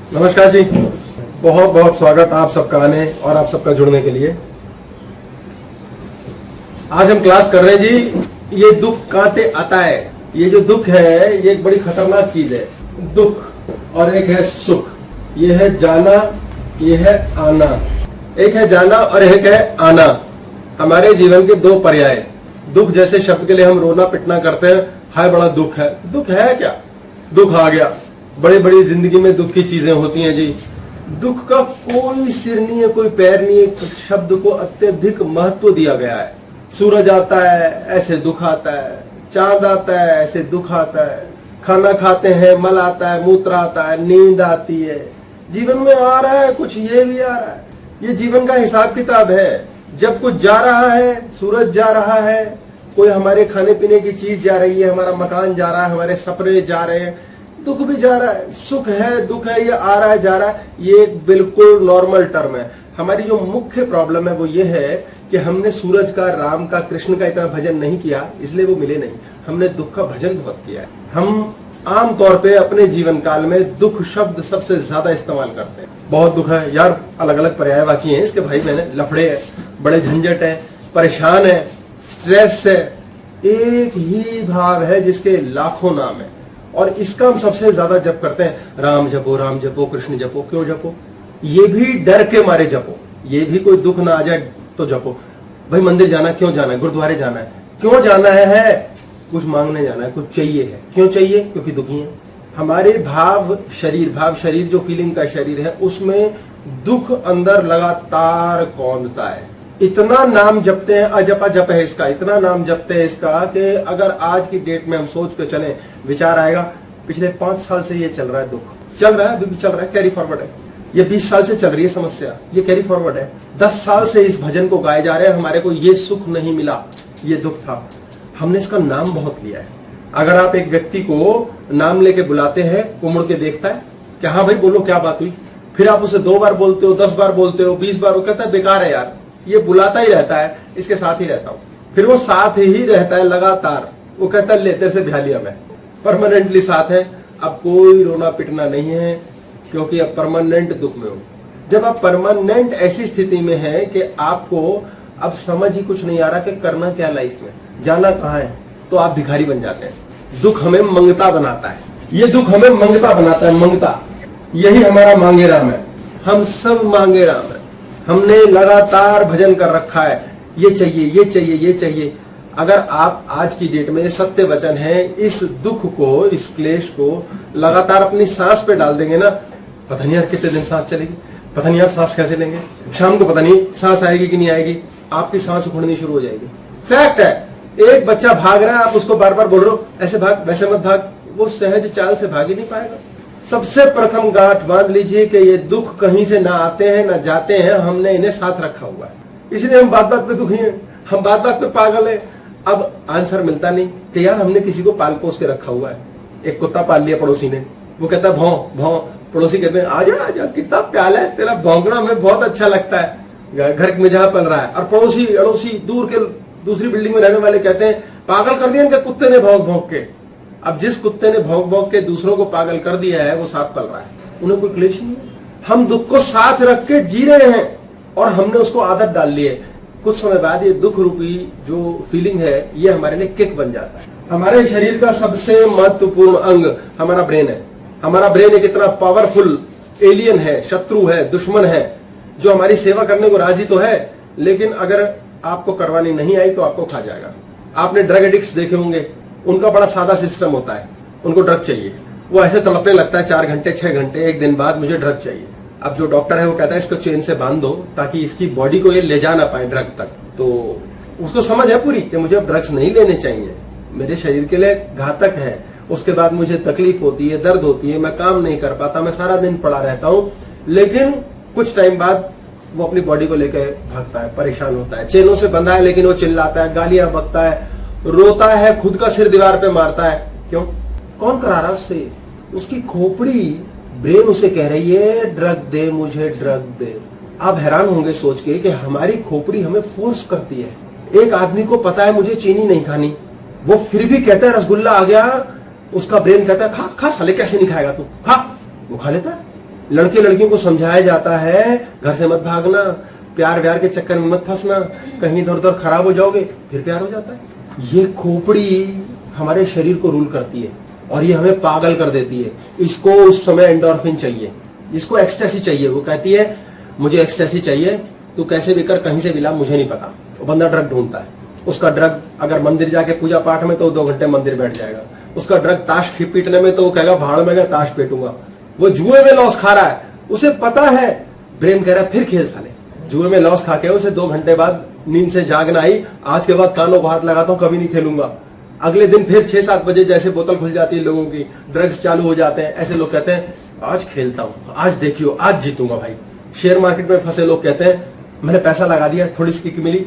नमस्कार जी, बहुत बहुत स्वागत आप सबका आने और आप सबका जुड़ने के लिए। आज हम क्लास कर रहे हैं जी, ये दुख कहां से आता है। ये जो दुख है ये एक बड़ी खतरनाक चीज है। दुख और एक है सुख, ये है जाना, ये है आना। एक है जाना और एक है आना। हमारे जीवन के दो पर्याय। दुख जैसे शब्द के लिए हम रोना पिटना करते हैं, हाय बड़ा दुख है। दुख है क्या? दुख आ गया। बड़ी बड़ी जिंदगी में दुख की चीजें होती हैं जी। दुख का कोई सिर नहीं है, कोई पैर नहीं है। शब्द को अत्यधिक महत्व दिया गया है। सूरज आता है ऐसे दुख आता है, चांद आता है ऐसे दुख आता है, खाना खाते हैं मल आता है, मूत्र आता है, नींद आती है। जीवन में आ रहा है कुछ, ये भी आ रहा है। ये जीवन का हिसाब किताब है। जब कुछ जा रहा है, सूरज जा रहा है, कोई हमारे खाने पीने की चीज जा रही है, हमारा मकान जा रहा है, हमारे सपने जा रहे हैं, दुख भी जा रहा है। सुख है, दुख है, ये आ रहा है जा रहा है। ये एक बिल्कुल नॉर्मल टर्म है। हमारी जो मुख्य प्रॉब्लम है वो ये है कि हमने सूरज का, राम का, कृष्ण का इतना भजन नहीं किया, इसलिए वो मिले नहीं। हमने दुख का भजन बहुत किया है। हम आम तौर पे अपने जीवन काल में दुख शब्द सबसे ज्यादा इस्तेमाल करते हैं। बहुत दुख है यार, अलग अलग पर्यायवाची हैं इसके भाई बहन। लफड़े है, बड़े झंझट है, परेशान है, स्ट्रेस है। एक ही भाव है जिसके लाखों नाम है और इसका हम सबसे ज्यादा जप करते हैं। राम जपो, कृष्ण जपो। क्यों जपो? ये भी डर के मारे जपो। ये भी कोई दुख ना आ जाए तो जपो। भाई मंदिर जाना, क्यों जाना है? गुरुद्वारे जाना है, क्यों जाना है? कुछ मांगने जाना है, कुछ चाहिए है। क्यों चाहिए? क्योंकि दुखी है। हमारे भाव शरीर जो फीलिंग का शरीर है, उसमें दुख अंदर लगातार कौंधता है। इतना नाम जपते हैं, अजपा जप है इसका, इतना नाम जपते हैं इसका कि अगर आज की डेट में हम सोच के चलें, विचार आएगा पिछले 5 साल से ये चल रहा है, दुख चल रहा है, अभी भी चल रहा है, कैरी फॉरवर्ड है। ये 20 साल से चल रही है समस्या, ये कैरी फॉरवर्ड है। 10 साल से इस भजन को गाए जा रहे हैं, हमारे को ये सुख नहीं मिला, ये दुख था। हमने इसका नाम बहुत लिया है। अगर आप एक व्यक्ति को नाम लेके बुलाते हैं, वो मुड़ के देखता है कि हाँ भाई बोलो क्या बात हुई। फिर आप उसे 2 बार बोलते हो, 10 बार बोलते हो, 20 बार, वो कहता है बेकार है यार, ये बुलाता ही रहता है, इसके साथ ही रहता हूं। फिर वो साथ ही रहता है लगातार। वो कहता है लेते से भ्या लिया मैं, परमानेंटली साथ है। अब कोई रोना पिटना नहीं है, क्योंकि अब परमानेंट दुख में हो। जब आप परमानेंट ऐसी स्थिति में है कि आपको अब समझ ही कुछ नहीं आ रहा कि करना क्या लाइफ में, जाना कहाँ है, तो आप भिखारी बन जाते हैं। दुख हमें मंगता बनाता है। ये दुख हमें मंगता बनाता है, मंगता। यही हमारा मांगे राम है। हम सब मांगे राम है। हमने लगातार भजन कर रखा है, ये चाहिए, ये चाहिए, ये चाहिए। अगर आप आज की डेट में सत्य वचन है, इस दुख को, इस क्लेश को लगातार अपनी सांस पे डाल देंगे ना, पता नहीं यार कितने दिन सांस चलेगी, पता नहीं यार सांस कैसे लेंगे, शाम को पता नहीं सांस आएगी कि नहीं आएगी, आपकी सांस उखड़नी शुरू हो जाएगी। फैक्ट है। एक बच्चा भाग रहा है, आप उसको बार बार बोल रहे हो ऐसे भाग, वैसे मत भाग, वो सहज चाल से भाग ही नहीं पाएगा। सबसे प्रथम गांठ बांध लीजिए कि ये दुख कहीं से ना आते हैं ना जाते हैं, हमने इन्हें साथ रखा हुआ है। इसलिए हम बात बात पे दुखी हैं, हम बात बात पे पागल हैं। अब आंसर मिलता नहीं कि यार हमने किसी को पाल पोस के रखा हुआ है। एक कुत्ता पाल लिया पड़ोसी ने, वो कहता है भौं भौं, पड़ोसी कहते हैं आजा आजा, कितना प्याला है तेरा, भौंकना हमें बहुत अच्छा लगता है घर में जहां पल रहा है। और पड़ोसी अड़ोसी दूर के दूसरी बिल्डिंग में रहने वाले कहते हैं पागल कर दिया इनके कुत्ते ने भौंक भौंक के। अब जिस कुत्ते ने भौंक भौंक के दूसरों को पागल कर दिया है, वो साथ पल रहा है, उन्हें कोई क्लेश नहीं है। हम दुख को साथ रख के जी रहे हैं और हमने उसको आदत डाल ली है। कुछ समय बाद ये दुख रूपी जो फीलिंग है, ये हमारे लिए किक बन जाता है। हमारे शरीर का सबसे महत्वपूर्ण अंग हमारा ब्रेन है। हमारा ब्रेन एक इतना पावरफुल एलियन है, शत्रु है, दुश्मन है, जो हमारी सेवा करने को राजी तो है, लेकिन अगर आपको करवानी नहीं आई तो आपको खा जाएगा। आपने ड्रग एडिक्ट्स देखे होंगे, उनका बड़ा सादा सिस्टम होता है। उनको ड्रग चाहिए, वो ऐसे तड़पने लगता है 4 घंटे 6 घंटे, एक दिन बाद मुझे ड्रग चाहिए। अब जो डॉक्टर है वो कहता है इसको चेन से बांध दो ताकि इसकी बॉडी को ये ले जा ना पाए ड्रग तक। तो उसको समझ है पूरी कि मुझे अब ड्रग्स नहीं लेने चाहिए, मेरे शरीर के लिए घातक है। उसके बाद मुझे तकलीफ होती है, दर्द होती है, मैं काम नहीं कर पाता, मैं सारा दिन पड़ा रहता हूँ। लेकिन कुछ टाइम बाद वो अपनी बॉडी को लेकर भागता है, परेशान होता है। चेनों से बंधा है लेकिन वो चिल्लाता है, गालियां बकता है, रोता है, खुद का सिर दीवार पे मारता है। क्यों? कौन करा रहा उससे? उसकी खोपड़ी, ब्रेन उसे कह रही है ड्रग दे, मुझे ड्रग दे। आप हैरान होंगे सोच के कि हमारी खोपड़ी हमें फोर्स करती है। एक आदमी को पता है मुझे चीनी नहीं खानी, वो फिर भी कहता है रसगुल्ला आ गया, उसका ब्रेन कहता है खा खा साले, कैसे नहीं खाएगा तू, खा। वो खा लेता है। लड़के लड़कियों को समझाया जाता है घर से मत भागना, प्यार व्यार के चक्कर में मत फंसना, कहीं इधर उधर खराब हो जाओगे, फिर प्यार हो जाता है। ये खोपड़ी हमारे शरीर को रूल करती है और ये हमें पागल कर देती है। इसको उस समय एंडोर्फिन चाहिए, इसको एक्सटेसी चाहिए। वो कहती है मुझे एक्सटेसी चाहिए, तू कैसे भी कर, कहीं से भी ला, मुझे नहीं पता। वो बंदा ड्रग ढूंढता है। उसका ड्रग अगर मंदिर जाके पूजा पाठ में तो 2 घंटे मंदिर बैठ जाएगा। उसका ड्रग ताश पीटने में तो वो कहेगा भाड़ में गया ताश पीटूंगा। वो जुए में लॉस खा रहा है, उसे पता है, ब्रेन कह रहा है फिर खेल साले। जुए में लॉस खा के उसे 2 घंटे बाद नींद से जागना आई, आज के बाद कानों को हाथ लगाता हूं, कभी नहीं खेलूंगा। अगले दिन फिर 6-7 बजे जैसे बोतल खुल जाती है लोगों की, ड्रग्स चालू हो जाते हैं। ऐसे लोग कहते हैं आज खेलता हूं, आज देखियो आज जीतूंगा भाई। शेयर मार्केट में फंसे लोग कहते हैं मैंने पैसा लगा दिया, थोड़ी सी किक मिली,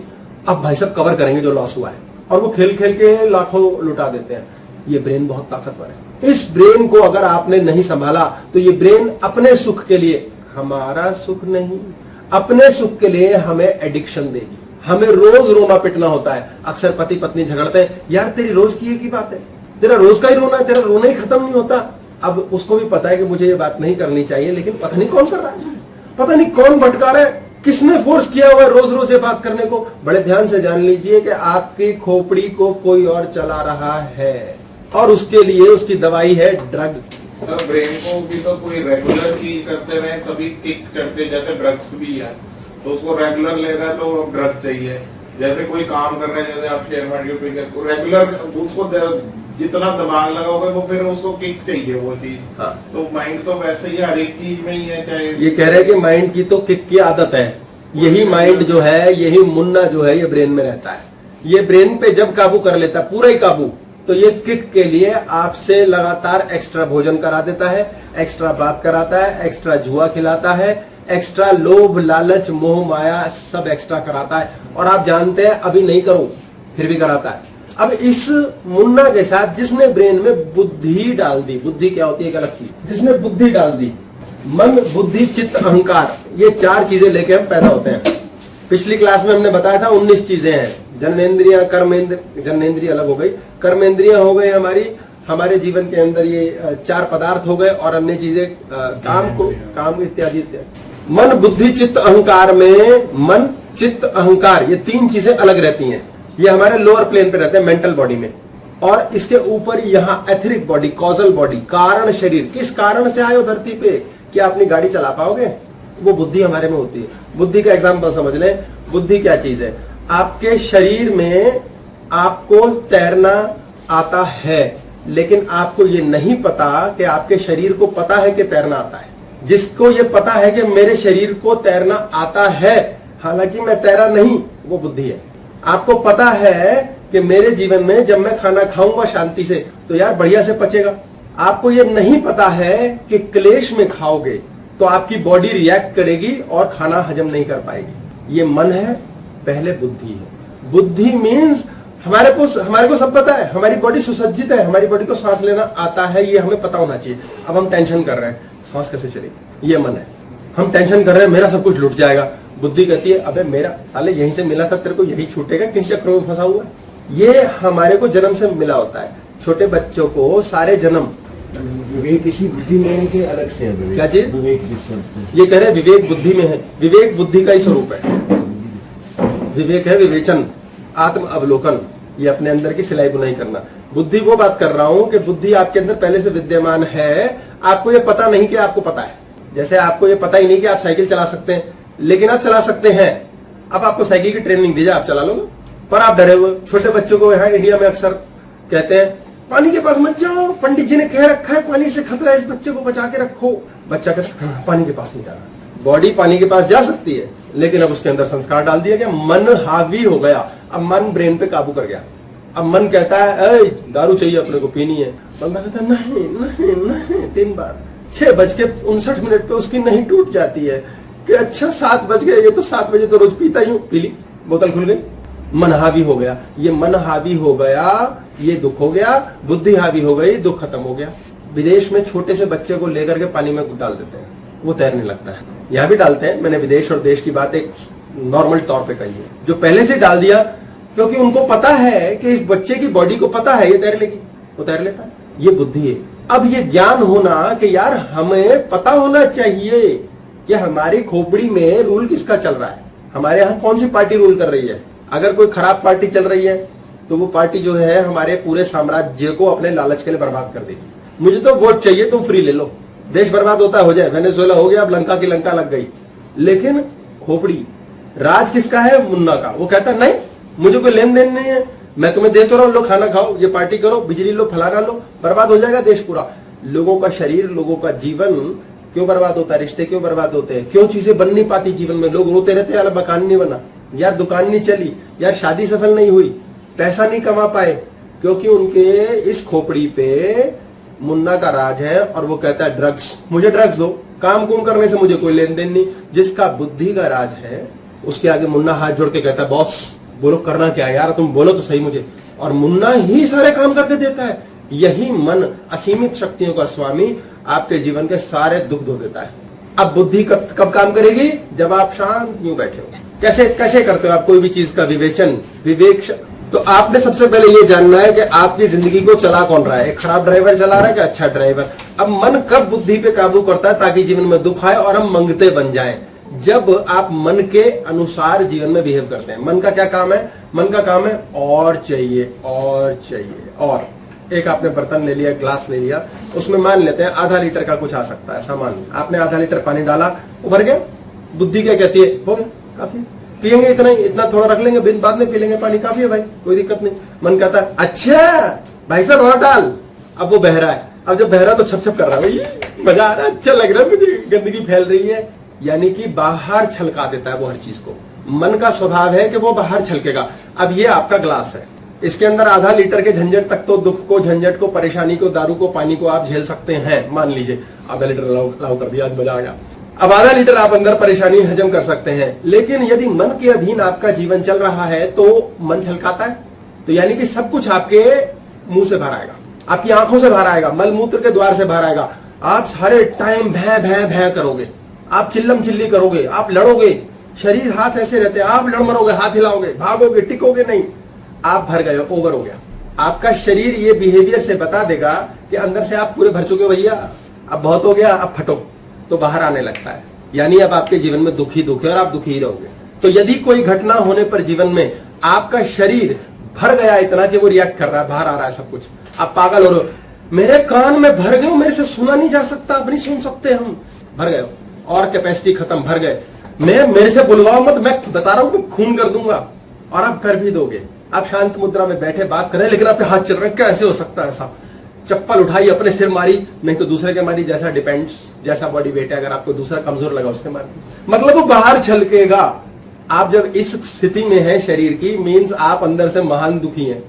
अब भाई सब कवर करेंगे जो लॉस हुआ है, और वो खेल खेल के लाखों लुटा देते हैं। ये ब्रेन बहुत ताकतवर है। इस ब्रेन को अगर आपने नहीं संभाला तो ये ब्रेन अपने सुख के लिए, हमारा सुख नहीं, अपने सुख के लिए हमें एडिक्शन देगी। हमें रोज रोना पिटना होता है। अक्सर पति पत्नी झगड़ते हैं, यार तेरी रोज की एक ही बात है, तेरा रोज का ही रोना है, तेरा रोना ही खत्म नहीं होता। अब उसको भी पता है कि मुझे ये बात नहीं करनी चाहिए, लेकिन पता नहीं कौन कर रहा है, पता नहीं कौन भटका रहा है, किसने फोर्स किया हुआ है रोज रोज ये बात करने को। बड़े ध्यान से जान लीजिए कि आपकी खोपड़ी को कोई और चला रहा है और उसके लिए उसकी दवाई है ड्रग। तो ब्रेन को भी तो कोई रेगुलर चीज करते रहे तभी किक करते, जैसे ड्रग्स भी है तो उसको रेगुलर ले रहा है तो ड्रग चाहिए। जैसे कोई काम कर रहे हैं, जैसे आप शेयर मार्केट पे रेगुलर उसको जितना दिमाग लगाओगे वो फिर उसको किक चाहिए वो चीज। हाँ। तो माइंड तो वैसे ही हर एक चीज में ही है, चाहे ये कह रहे हैं कि माइंड की तो किक की आदत है। यही माइंड जो है, यही मुन्ना जो है, ये ब्रेन में रहता है। ये ब्रेन पे जब काबू कर लेता है, पूरा ही काबू, तो ये किक के लिए आपसे लगातार एक्स्ट्रा भोजन करा देता है, एक्स्ट्रा बात कराता है, एक्स्ट्रा जुआ खिलाता है, एक्स्ट्रा लोभ लालच मोह माया सब एक्स्ट्रा कराता है। और आप जानते हैं अभी नहीं करो फिर भी कराता है। अब इस मुन्ना के साथ जिसने ब्रेन में बुद्धि डाल दी, बुद्धि क्या होती है एक अलग चीज, जिसने बुद्धि डाल दी, मन बुद्धि चित्त अहंकार, ये 4 चीजें लेके हम पैदा होते हैं। पिछली क्लास में हमने बताया था 19 चीजें हैं। जननेन्द्रिया कर्मेंद्रिय, जननेन्द्रिय अलग हो गई, कर्मेंद्रिय हो गई हमारे जीवन के अंदर ये 4 पदार्थ हो गए, और अन्य चीजें काम इत्यादि। मन बुद्धि चित्त अहंकार में मन चित्त अहंकार ये 3 चीजें अलग रहती हैं। ये हमारे लोअर प्लेन पे रहते हैं, मेंटल बॉडी में, और इसके ऊपर यहाँ एथरिक बॉडी, कॉजल बॉडी, कारण शरीर। किस कारण से आए हो धरती पे कि अपनी गाड़ी चला पाओगे, वो बुद्धि हमारे में होती है। बुद्धि का एग्जांपल समझ लें। बुद्धि क्या चीज है? आपके शरीर में आपको तैरना आता है, लेकिन आपको ये नहीं पता कि आपके शरीर को पता है कि तैरना आता है। जिसको ये पता है कि मेरे शरीर को तैरना आता है, हालांकि मैं तैरा नहीं, वो बुद्धि है। आपको पता है कि मेरे जीवन में जब मैं खाना खाऊंगा शांति से तो यार बढ़िया से पचेगा। आपको ये नहीं पता है कि क्लेश में खाओगे तो आपकी बॉडी रिएक्ट करेगी और खाना हजम नहीं कर पाएगी। ये मन है, पहले बुद्धि है। बुद्धि मीन्स हमारे को सब पता है, हमारी बॉडी सुसज्जित है, हमारी बॉडी को सांस लेना आता है, ये हमें पता होना चाहिए। अब हम टेंशन कर रहे हैं, सांस कैसे चलेगी, ये मन है। हम टेंशन कर रहे हैं, मेरा सब कुछ लुट जाएगा। बुद्धि कहती है अबे मेरा साले यहीं से मिला था, तेरे को यही छूटेगा, किस चक्रों में फंसा हुआ। ये हमारे को जन्म से मिला होता है। छोटे बच्चों को सारे जन्म विवेक इसी बुद्धि में है कि अलग से है? क्या चीज? विवेक ये कह रहे हैं विवेक बुद्धि में है। विवेक बुद्धि का ही स्वरूप है। विवेक है विवेचन, आत्म अवलोकन, ये अपने अंदर की सिलाई बुनाई करना। बुद्धि वो बात कर रहा हूं कि बुद्धि आपके अंदर पहले से विद्यमान है, आपको ये पता नहीं कि आपको पता है। जैसे आपको ये पता ही नहीं कि आप साइकिल चला सकते हैं, लेकिन आप चला सकते हैं। अब आपको साइकिल की ट्रेनिंग दी जाए, आप चला लोगे, पर आप डरे हुए। छोटे बच्चों को यहाँ इंडिया में अक्सर कहते हैं पानी के पास मत जाओ, पंडित जी ने कह रखा है पानी से खतरा है, इस बच्चे को बचा के रखो। बच्चा कहता है पानी के पास नहीं जाना। बॉडी पानी के पास जा सकती है, लेकिन अब उसके अंदर संस्कार डाल दिया गया, मन हावी हो गया। अब मन ब्रेन पे काबू कर गया। अब मन कहता है दारू चाहिए, अपने को पीनी है। बंदा कहता है नहीं नहीं नहीं, 3 बार। 6:59 पे उसकी नहीं टूट जाती है कि अच्छा 7 बज गए, ये तो 7 बजे तो रोज पीता ही हूं, पी ली, बोतल खुल गई। मन हावी हो गया। ये मन हावी हो गया, ये दुख हो गया। बुद्धि हावी हो गई, दुख खत्म हो गया। विदेश में छोटे से बच्चे को लेकर के पानी में डाल देते हैं, वो तैरने लगता है। यहाँ भी डालते हैं, मैंने विदेश और देश की बात एक नॉर्मल तौर पे कही है। जो पहले से डाल दिया, क्योंकि उनको पता है कि इस बच्चे की बॉडी को पता है ये तैर लेगी, वो तैर लेता है। ये बुद्धि है। अब ये ज्ञान होना कि यार हमें पता होना चाहिए कि हमारी खोपड़ी में रूल किसका चल रहा है, हमारे यहां कौन सी पार्टी रूल कर रही है। अगर कोई खराब पार्टी चल रही है तो वो पार्टी जो है हमारे पूरे साम्राज्य को अपने लालच के लिए बर्बाद कर देगी। मुझे तो वोट चाहिए, तुम फ्री ले लो, देश बर्बाद होता हो जाए, वेनेजुएला हो गया, अब लंका की लंका लग गई। लेकिन खोपड़ी राज किसका है? मुन्ना का। वो कहता नहीं मुझे कोई लेन देन नहीं है, मैं तुम्हें देता रहा हूं, लो खाना खाओ, ये पार्टी करो, बिजली लो, फलाना लो, बर्बाद हो जाएगा देश पूरा। लोगों का शरीर, लोगों का जीवन क्यों बर्बाद होता है? रिश्ते क्यों बर्बाद होते हैं? क्यों चीजें बन नहीं पाती जीवन में? लोग रोते रहते हैं यार मकान नहीं बना, यार दुकान नहीं चली, यार शादी सफल नहीं हुई, पैसा नहीं कमा पाए, क्योंकि उनके इस खोपड़ी पे मुन्ना का राज है। और वो कहता है ड्रग्स, मुझे ड्रग्स दो, काम कुम करने से मुझे कोई लेन देन नहीं। जिसका बुद्धि का राज है उसके आगे मुन्ना हाथ जोड़ के कहता है बॉस बोलो करना क्या है यार, तुम बोलो तो सही मुझे। और मुन्ना ही सारे काम करके देता है। यही मन असीमित शक्तियों का स्वामी आपके जीवन के सारे दुख धो देता है। अब बुद्धि कब काम करेगी? जब आप शांत यूं बैठे हो। कैसे कैसे करते हो आप कोई भी चीज का विवेचन, विवेक? तो आपने सबसे पहले ये जानना है कि आपकी जिंदगी को चला कौन रहा है, एक खराब ड्राइवर चला रहा है कि अच्छा ड्राइवर। अब मन कब बुद्धि पे काबू करता है ताकि जीवन में दुख आए और हम मंगते बन जाएं? जब आप मन के अनुसार जीवन में बिहेव करते हैं। मन का क्या काम है? मन का काम है और चाहिए और चाहिए। और एक आपने बर्तन ले लिया, ग्लास ले लिया, उसमें मान लेते हैं आधा लीटर का कुछ आ सकता है सामान, आपने आधा लीटर पानी डाला, वो भर गया। बुद्धि क्या कहती है? हो गया, काफी, पियेंगे इतना ही, इतना थोड़ा रख लेंगे, बाद में पी लेंगे, पानी काफी है भाई, कोई दिक्कत नहीं। मन कहता है अच्छा भाई साहब और डाल। अब वो बह रहा है, अब जब बह रहा है तो छप छप कर रहा है, भाई मजा आ रहा है, अच्छा लग रहा है मुझे, गंदगी फैल रही है। यानी कि बाहर छलका देता है वो हर चीज को। मन का स्वभाव है कि वो बाहर छलकेगा। अब ये आपका ग्लास है, इसके अंदर आधा लीटर के झंझट तक तो दुख को, झंझट को, परेशानी को, दारू को, पानी को आप झेल सकते हैं। मान लीजिए आधा लीटर लाओ कर दिया, आज मजा आ गया। अब आधा लीटर आप अंदर परेशानी हजम कर सकते हैं। लेकिन यदि मन के अधीन आपका जीवन चल रहा है तो मन छलकाता है, तो यानी कि सब कुछ आपके मुंह से बाहर आएगा, आपकी आंखों से बाहर आएगा, मलमूत्र के द्वार से बाहर आएगा। आप सारे टाइम भय भय भय करोगे, आप चिल्लम चिल्ली करोगे, आप लड़ोगे, शरीर हाथ ऐसे रहते हैं, आप लड़ मरोगे, हाथ हिलाओगे, भागोगे, टिकोगे नहीं, आप भर गए, ओवर हो गया। आपका शरीर ये बिहेवियर से बता देगा कि अंदर से आप पूरे भर चुके हो भैया, अब बहुत हो गया, अब फटो, तो बाहर आने लगता है। यानी अब आपके जीवन में दुखी दुख है और आप दुखी ही रहोगे। तो यदि कोई घटना होने पर जीवन में आपका शरीर भर गया इतना कि वो रिएक्ट कर रहा है, बाहर आ रहा है सब कुछ, आप पागल हो रहे हो, मेरे कान में भर गए, मेरे से सुना नहीं जा सकता, अब नहीं सुन सकते हम, भर गए और कैपेसिटी खत्म, भर गए, मेरे से बुलवाओ मत, मैं बता रहा हूं मैं खून कर दूंगा। और आप कर भी दोगे। आप शांत मुद्रा में बैठे बात करें लेकिन आपके हाथ चल रहे हैं, कैसे हो सकता है ऐसा? चप्पल उठाई, अपने सिर मारी, नहीं तो दूसरे के मारी, जैसा डिपेंड्स, जैसा बॉडी वेट है, अगर आपको दूसरा कमजोर लगा उसके मारी, मतलब वो बाहर छलकेगा। आप जब इस स्थिति में है शरीर की, मीन्स आप अंदर से महान दुखी हैं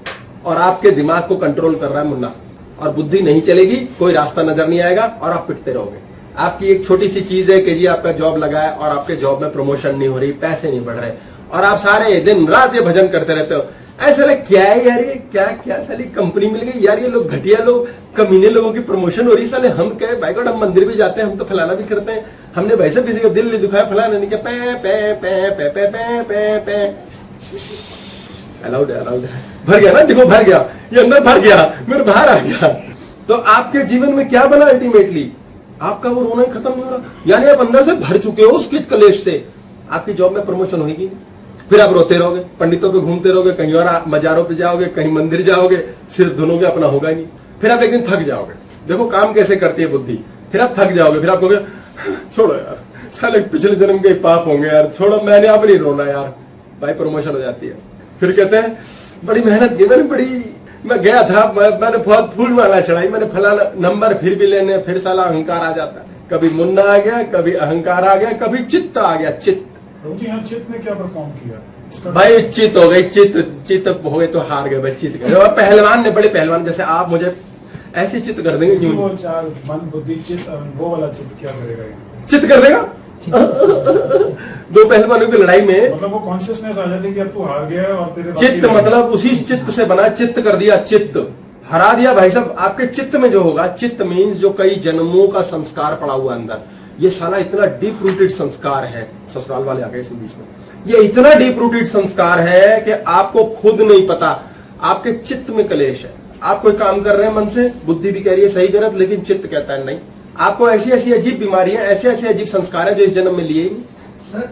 और आपके दिमाग को कंट्रोल कर रहा है मुन्ना, और बुद्धि नहीं चलेगी, कोई रास्ता नजर नहीं आएगा और आप पिटते रहोगे। आपकी एक छोटी सी चीज है कि जी आपका जॉब लगा है और आपके जॉब में प्रमोशन नहीं हो रही, पैसे नहीं बढ़ रहे, और आप सारे दिन रात ये भजन करते रहते हो, ऐसा लगे क्या है यार, ये क्या क्या साली कंपनी मिल गई यार, ये लोग घटिया लोग, कमीने लोगों की प्रमोशन हो रही, साले हम क्या भाई गॉड, हम मंदिर भी जाते हैं, हम तो फलाना भी करते हैं, हमने वैसे किसी का दिल नहीं दुखाया, फलाना नहीं, क्या पे पे पे पे पे पे पे पे अलाउड है, भर गया ना, देखो भर गया, ये अंदर भर गया, मेरे बाहर आ गया। तो आपके जीवन में क्या बना अल्टीमेटली? आपका वो रोना ही खत्म नहीं हो रहा, यानी आप अंदर से भर चुके हो उसके कलेश से। आपकी जॉब में प्रमोशन होगी, फिर आप रोते रहोगे, पंडितों पे घूमते रहोगे, कहीं और मजारों पे जाओगे, कहीं मंदिर जाओगे, सिर धुनोगे, अपना होगा ही नहीं। फिर आप एक दिन थक जाओगे, देखो काम कैसे करती है बुद्धि, फिर आप थक जाओगे, फिर आप कहोगे छोड़ो यार, साले पिछले जन्म के पाप होंगे यार, छोड़ो, मैंने अब नहीं रोना यार, भाई प्रमोशन हो जाती है। फिर कहते हैं बड़ी मेहनत की, मैं गया था, मैंने बहुत फूल माला चढ़ाई, मैंने फलाना नंबर, फिर भी लेने, फिर साला अहंकार आ जाता है। कभी मुन्ना आ गया, कभी अहंकार आ गया, कभी चित्त आ गया। चित्त यहाँ चित्त ने क्या परफॉर्म किया भाई? चित्त हो गई, चित्त हो गए तो हार गए भाई, चित्त गए। पहलवान ने, बड़े पहलवान जैसे आप मुझे ऐसे चित्त कर देंगे, वो चार मन बुद्धि चित्त, वो वाला चित्त क्या करेगा? चित्त कर देगा। दो पहलवानों की लड़ाई में मतलब वो कॉन्शियसनेस आ जाती है कि अब तू हार गया और तेरे चित्त, मतलब उसी चित्त से बना, चित्त कर दिया, चित्त हरा दिया भाई साहब। आपके चित्त में जो होगा, चित्त मीन्स जो कई जन्मों का संस्कार पड़ा हुआ अंदर, ये साला इतना डीप रूटेड संस्कार है, ससुराल वाले आ गए इसमें बीच में, ये इतना डीप रूटेड संस्कार है कि आपको खुद नहीं पता। आपके चित्त में कलेश है, आप कोई काम कर रहे हैं मन से, बुद्धि भी कह रही है सही गलत, लेकिन चित्त कहता है नहीं। आपको ऐसी ऐसी अजीब बीमारियां, ऐसे ऐसे अजीब संस्कार है जो इस जन्म में लिए ही नहीं। सर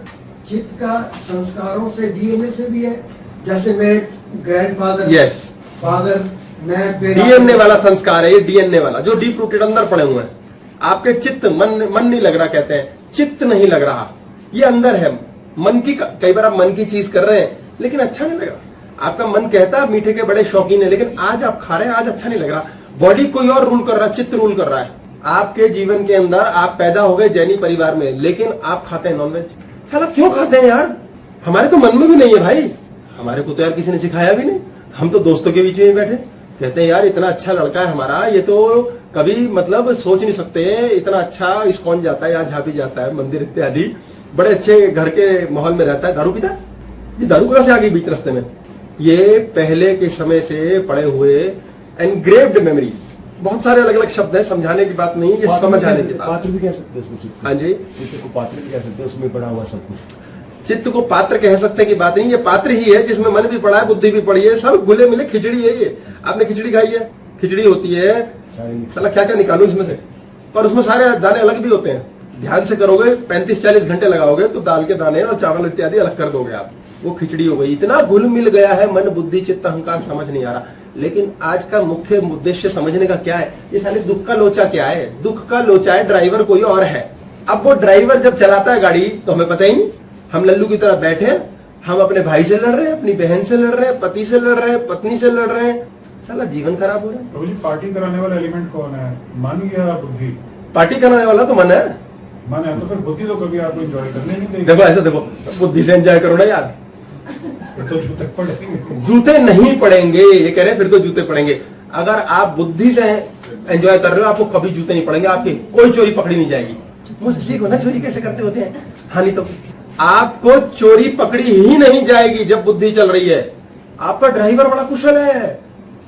चित्त का संस्कारों से, डीएनए से भी है। जैसे मेरे ग्रैंडफादर, यस, फादर, मैं डीएनए वाला संस्कार है ये, डीएनए वाला जो डीप रूटेड अंदर पड़े हुए हैं। आपके चित्त, मन नहीं लग रहा, कहते हैं चित्त नहीं लग रहा, ये अंदर है। मन की, कई बार आप मन की चीज कर रहे हैं लेकिन अच्छा नहीं लग रहा। आपका मन कहता है मीठे के बड़े शौकीन है, लेकिन आज आप खा रहे हैं, आज अच्छा नहीं लग रहा। बॉडी कोई और रूल कर रहा है, चित्त रूल कर रहा है आपके जीवन के अंदर। आप पैदा हो गए जैनी परिवार में, लेकिन आप खाते हैं नॉनवेज। साला क्यों खाते हैं यार? हमारे तो मन में भी नहीं है भाई, हमारे को तो यार किसी ने सिखाया भी नहीं। हम तो दोस्तों के बीच में बैठे कहते हैं यार इतना अच्छा लड़का है हमारा, ये तो कभी मतलब सोच नहीं सकते, इतना अच्छा इस्कॉन जाता है, यहाँ झांपी जाता है, मंदिर इत्यादि, बड़े अच्छे घर के माहौल में रहता है, दारू पीता। ये दारू कहां से आ गई बीच रास्ते में? ये पहले के समय से पड़े हुए एनग्रेव्ड मेमोरीज। बहुत सारे अलग अलग शब्द हैं, समझाने की बात नहीं, ये समझ आने की बात। पात्र भी कह सकते हैं उसमें। हाँ जी, चित्त को पात्र भी कह सकते हैं, उसमें पड़ा हुआ सब कुछ। चित्त को पात्र कह सकते की बात नहीं, ये पात्र ही है जिसमें मन भी पड़ा है, बुद्धि भी पड़ी है, सब घुले मिले खिचड़ी है ये। आपने खिचड़ी खाई है? खिचड़ी होती है, साला क्या क्या निकालू इसमें से, पर उसमें सारे दाने अलग भी होते हैं। ध्यान से करोगे 35-40 घंटे लगाओगे तो दाल के दाने और चावल इत्यादि अलग कर दोगे आप, वो खिचड़ी हो गई। इतना घुल मिल गया है मन, बुद्धि, चित्त, अहंकार, समझ नहीं आ रहा। लेकिन आज का मुख्य उद्देश्य समझने का क्या है? ये साले दुख का लोचा क्या है? दुख का लोचा है ड्राइवर कोई और है। अब वो ड्राइवर जब चलाता है गाड़ी तो हमें पता ही नहीं, हम लल्लू की तरह बैठे हैं, हम अपने भाई से लड़ रहे हैं, अपनी बहन से लड़ रहे हैं, पति से लड़ रहे हैं, पत्नी से लड़ रहे हैं, साला जीवन खराब हो रहा है। प्रभु जी, पार्टी कराने वाला एलिमेंट कौन है, मन या बुद्धि? पार्टी कराने वाला तो मन है। मन है तो फिर बुद्धि तो कभी आपको एंजॉय करने नहीं देगी। देखो ऐसे देखो, बुद्धि से एंजॉय करो ना यार, फिर तो जूते पड़ेंगे। जूते नहीं पड़ेंगे, ये कह रहे हैं फिर तो जूते पड़ेंगे। अगर आप बुद्धि से एंजॉय कर रहे हो, आपको कभी जूते नहीं पड़ेंगे, आपकी कोई चोरी पकड़ी नहीं जाएगी। मुझसे सीखो ना चोरी कैसे करते होते हैं। हाँ, नहीं तो आपको चोरी पकड़ी ही नहीं जाएगी जब बुद्धि चल रही है। आपका ड्राइवर बड़ा कुशल है।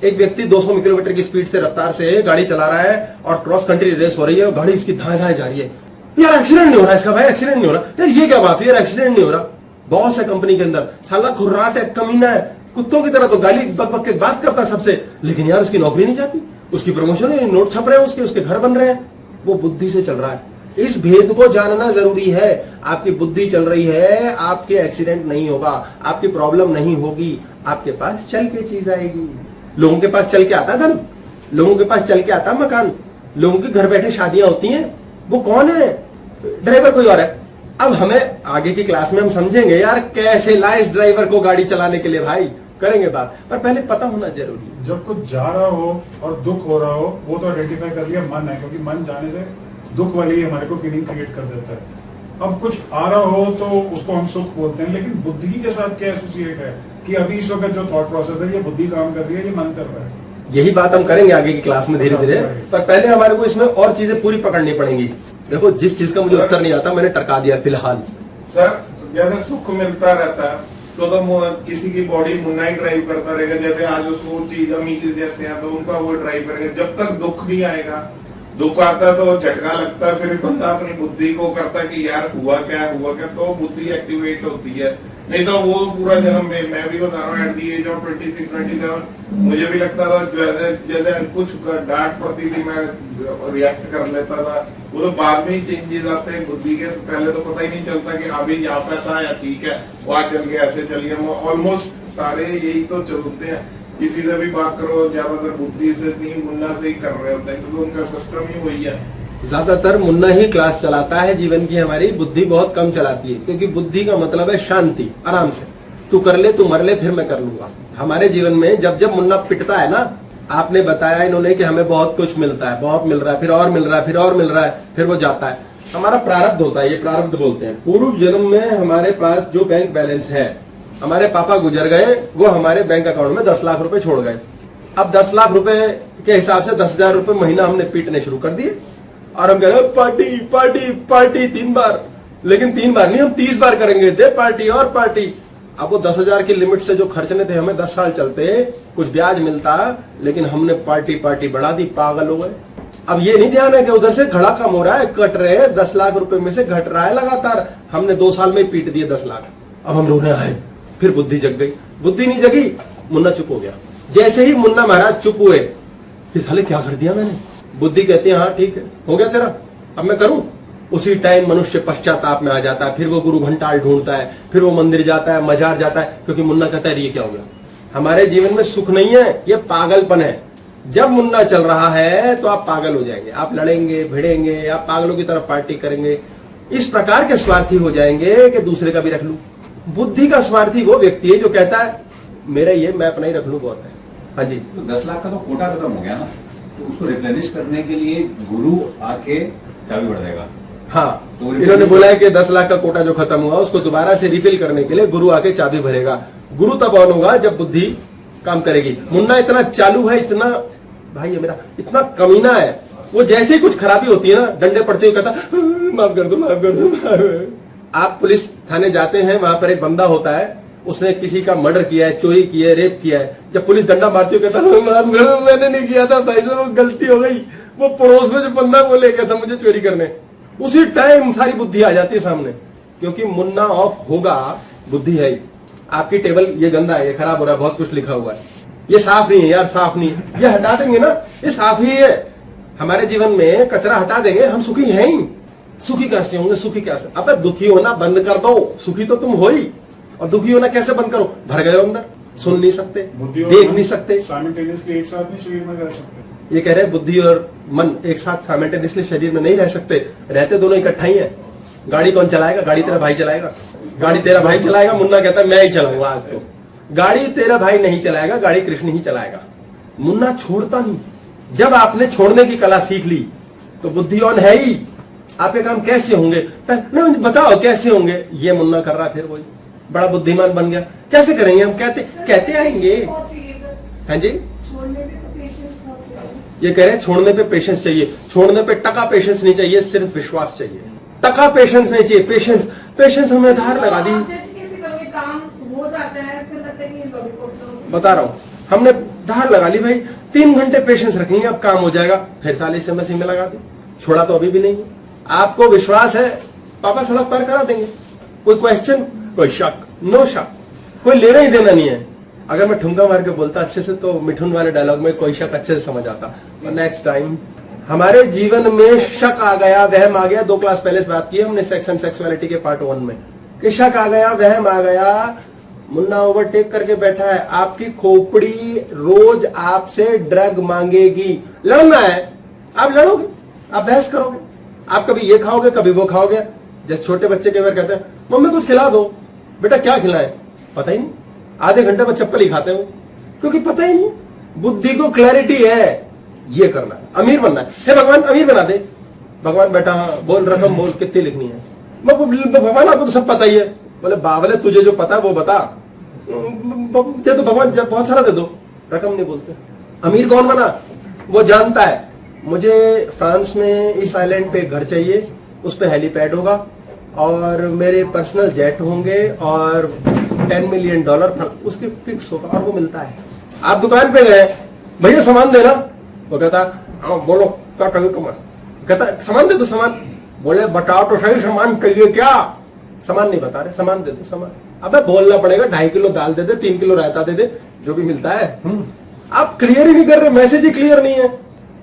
एक व्यक्ति 200 किलोमीटर की स्पीड से, रफ्तार से गाड़ी चला रहा है और क्रॉस कंट्री रेस हो रही है और गाड़ी इसकी धाए धाए जा रही है। यार एक्सीडेंट नहीं हो रहा इसका, भाई एक्सीडेंट नहीं हो रहा। यार ये क्या बात है, यार एक्सीडेंट नहीं हो रहा। बॉस है कंपनी के अंदर, साला खुर्राट है, कमीना है, कुत्तों की तरह तो गाली बक बक के बात करता है सबसे, लेकिन यार उसकी नौकरी नहीं जाती, उसकी प्रमोशन है, नोट छप रहे हैं उसके घर बन रहे हैं। वो बुद्धि से चल रहा है। इस भेद को जानना जरूरी है। आपकी बुद्धि चल रही है, आपके एक्सीडेंट नहीं होगा, आपकी प्रॉब्लम नहीं होगी, आपके पास चल के चीज आएगी। लोगों के पास चल के आता है धन, लोगों के पास चल के आता है मकान, लोगों के घर बैठे शादियां होती हैं। वो कौन है? ड्राइवर कोई और है। अब हमें आगे की क्लास में हम समझेंगे यार कैसे लाए इस ड्राइवर को गाड़ी चलाने के लिए, भाई करेंगे बात, पर पहले पता होना जरूरी है। जब कुछ जा रहा हो और दुख हो रहा हो, वो तो आइडेंटिफाई कर लिया मन है, क्योंकि मन जाने से दुख वाली हमारे को फीलिंग क्रिएट कर देता है। अब कुछ आ रहा हो तो उसको हम सुख बोलते हैं, लेकिन बुद्धि के साथ क्या एसोसिएट है कि अभी इस वक्त जो थॉट प्रोसेस है, ये बुद्धि काम कर रही है, ये मन कर रहा है। यही बात हम करेंगे आगे की क्लास में धीरे धीरे, पर पहले हमारे को इसमें और चीजें पूरी पकड़नी पड़ेंगी। देखो जिस चीज का मुझे उत्तर नहीं आता मैंने टरका दिया फिलहाल। सर जैसे सुख मिलता रहता है तो किसी की बॉडी मुन्ना ही ड्राइव करता रहेगा। जैसे आज उसको चीज अमीर जैसे है तो उनका वो ड्राइव करेगा। जब तक दुख नहीं आएगा, दुख आता है तो झटका लगता है, फिर बंदा अपनी बुद्धि को करता है कि यार हुआ क्या, तो बुद्धि एक्टिवेट होती है। नहीं तो वो पूरा जन्म में, मैं भी बता रहा हूँ, एट दी एज ऑफ 26-27 मुझे भी लगता था जैसे कुछ डांट पड़ती थी मैं रिएक्ट कर लेता था। वो तो बाद में ही चेंजेस आते हैं बुद्धि के, पहले तो पता ही नहीं चलता कि अभी यहाँ पैसा आया, ठीक है, वहां चल गया, ऐसे चल गया। ऑलमोस्ट सारे यही तो चलते हैं। किसी से भी बात करो ज्यादातर बुद्धि से नहीं मुन्ना से ही कर रहे होते हैं, क्योंकि उनका सिस्टम ही वही है। ज्यादातर मुन्ना ही क्लास चलाता है जीवन की, हमारी बुद्धि बहुत कम चलाती है, क्योंकि बुद्धि का मतलब है शांति, आराम से तू कर ले, तू मर ले, फिर मैं कर लूंगा। हमारे जीवन में जब जब मुन्ना पिटता है ना, आपने बताया इन्होंने कि हमें बहुत कुछ मिलता है, बहुत मिल रहा है, फिर और मिल रहा है, फिर और मिल रहा है, फिर वो जाता है। हमारा प्रारब्ध होता है, ये प्रारब्ध बोलते हैं। पूर्व जन्म में हमारे पास जो बैंक बैलेंस है, हमारे पापा गुजर गए, वो हमारे बैंक अकाउंट में 10 लाख रुपए छोड़ गए। अब 10 लाख रुपए के हिसाब से 10,000 रुपए महीना हमने पीटने शुरू कर दिए और हम कह रहे पार्टी पार्टी पार्टी 3 बार, लेकिन 3 बार नहीं, हम 30 बार करेंगे, दे पार्टी और पार्टी। अब वो 10,000 की लिमिट से जो खर्चने थे हमें 10 साल चलते, कुछ ब्याज मिलता, लेकिन हमने पार्टी पार्टी बढ़ा दी, पागल हो गए। अब ये नहीं ध्यान है कि उधर से घड़ा कम हो रहा है, कट रहे हैं, 10 लाख रुपए में से घट रहा है लगातार। हमने 2 साल में पीट दिए 10 लाख। अब हम रोने आए, फिर बुद्धि जग गई। बुद्धि नहीं जगी, मुन्ना चुप हो गया। जैसे ही मुन्ना महाराज चुप हुए, ये साले क्या कर दिया मैंने, बुद्धि कहती है हाँ ठीक है, हो गया तेरा, अब मैं करूं। उसी टाइम मनुष्य पश्चाताप में आ जाता है, फिर वो गुरु घंटाल ढूंढता है, फिर वो मंदिर जाता है, मजार जाता है, क्योंकि मुन्ना कहता है ये क्या हो गया। हमारे जीवन में सुख नहीं है, ये पागलपन है। जब मुन्ना चल रहा है तो आप पागल हो जाएंगे, आप लड़ेंगे भिड़ेंगे, आप पागलों की तरफ पार्टी करेंगे, इस प्रकार के स्वार्थी हो जाएंगे कि दूसरे का भी रख लूं। बुद्धि का स्वार्थी वो व्यक्ति है जो कहता है मेरा ये, मैं अपना ही रख लूं, बहुत है। हाँ जी, तो 10 लाख का तो कोटा खत्म हो गया ना, तो उसको रिप्लेनिश करने के लिए गुरु आके चाबी बढ़ देगा। हाँ, तो इन्होंने बोला है कि 10 लाख का कोटा जो खत्म हुआ उसको दोबारा से रिफिल करने के लिए गुरु आके चाबी भरेगा। गुरु तब ऑन होगा जब बुद्धि काम करेगी। मुन्ना इतना चालू है, इतना भाई है मेरा, इतना कमीना है, वो जैसे ही कुछ खराबी होती है ना, डंडे पड़ते हुए कहता माफ कर दो, माफ कर दो। आप पुलिस थाने जाते हैं, वहां पर एक बंदा होता है, उसने किसी का मर्डर किया है, चोरी की है, रेप किया है, जब पुलिस डंडा मारती है कहता माफ कर दो, मैंने नहीं किया था भाई साहब, वो गलती हो गई, वो पड़ोस में जो बंदा वो ले गया था मुझे चोरी करने। उसी टाइम सारी बुद्धि आ जाती है सामने, क्योंकि मुन्ना ऑफ होगा, बुद्धि है। आपकी टेबल ये गंदा है, ये खराब हो रहा है, बहुत कुछ लिखा हुआ है, ये साफ नहीं है यार, साफ नहीं है, ये हटा देंगे ना, ये साफ ही है। हमारे जीवन में कचरा हटा देंगे, हम सुखी हैं ही। सुखी कैसे होंगे, सुखी कैसे? अबे दुखी होना बंद कर दो, सुखी तो तुम हो ही, और दुखी होना कैसे बंद करो? भर गए अंदर, सुन नहीं सकते, देख नहीं सकते, साइमल्टेनियसली एक साथ नहीं शरीर में रह सकते। ये कह रहे हैं बुद्धि और मन एक साथ साइमल्टेनियसली शरीर में नहीं रह सकते, रहते दोनों इकट्ठा ही है। गाड़ी कौन चलाएगा? गाड़ी तेरा भाई चलाएगा, गाड़ी तेरा भाई चलाएगा। मुन्ना कहता है मैं ही चलाऊंगा आज तो। गाड़ी तेरा भाई नहीं चलाएगा, गाड़ी कृष्ण ही चलाएगा। मुन्ना छोड़ता नहीं। जब आपने छोड़ने की कला सीख ली तो बुद्धि ऑन है ही। आपके काम कैसे होंगे नहीं बताओ, कैसे होंगे? ये मुन्ना कर रहा, फिर वही बड़ा बुद्धिमान बन गया। कैसे करेंगे हम? कहते आएंगे। हाँ जी, ये कह रहे हैं छोड़ने पे पेशेंस चाहिए। छोड़ने पे टका पेशेंस नहीं चाहिए, सिर्फ विश्वास चाहिए। टका पेशेंस नहीं चाहिए, पेशेंस। पेशेंस हमने धार लगा दी। बता रहा हूं, हमने धार लगा ली भाई, 3 घंटे पेशेंस रखेंगे, अब काम हो जाएगा। फिर साली से मसीह में लगा दी, छोड़ा तो अभी भी नहीं। आपको विश्वास है पापा सड़क पार करा देंगे, कोई क्वेश्चन, कोई शक, नो शक, कोई लेना ही देना नहीं है। अगर मैं ठुमका मार के बोलता अच्छे से तो मिठुन वाले डायलॉग में कोई शक अच्छे से समझ आता। नेक्स्ट टाइम हमारे जीवन में शक आ गया, वहम आ गया। 2 क्लास पहले से बात की हमने सेक्स एंड सेक्सुअलिटी के पार्ट 1 में, कि शक आ गया, वहम आ गया, मुन्ना ओवरटेक करके बैठा है। आपकी खोपड़ी रोज आपसे ड्रग मांगेगी। लड़ना है, आप लड़ोगे, आप बहस करोगे, आप कभी ये खाओगे कभी वो खाओगे। जैसे छोटे बच्चे कई बार कहते हैं मम्मी कुछ खिला दो, बेटा क्या खिलाएं? पता ही नहीं, आधे घंटे में चप्पल ही खाते हो, क्योंकि पता ही नहीं। बुद्धि को क्लैरिटी है, ये करना है, अमीर बनना है। हे भगवान अमीर बना दे। भगवान बेटा बोल, रकम बोल, कितनी लिखनी है? भगवान आपको तो सब पता ही है। बोले बावले तुझे जो पता है वो बता, दे दो भगवान, जब बहुत सारा दे दो, रकम नहीं बोलते। अमीर कौन बना? वो जानता है मुझे फ्रांस में इस आइलैंड पे घर चाहिए, उस पे हेलीपैड होगा और मेरे पर्सनल जेट होंगे और $10 मिलियन उसके फिक्स होगा, और वो मिलता है। आप दुकान पे गए, भैया सामान देना, वो कहता हाँ बोलो क्या कभी तुम्हारा, कहता सामान दे दो। सामान बोले बताओ तो सही, सामान चाहिए क्या? सामान नहीं बता रहे, सामान दे दो सामान। अबे बोलना पड़ेगा, 2.5 किलो दाल दे दे, 3 किलो रायता दे दे, जो भी मिलता है। आप क्लियर ही नहीं कर रहे, मैसेज ही क्लियर नहीं है।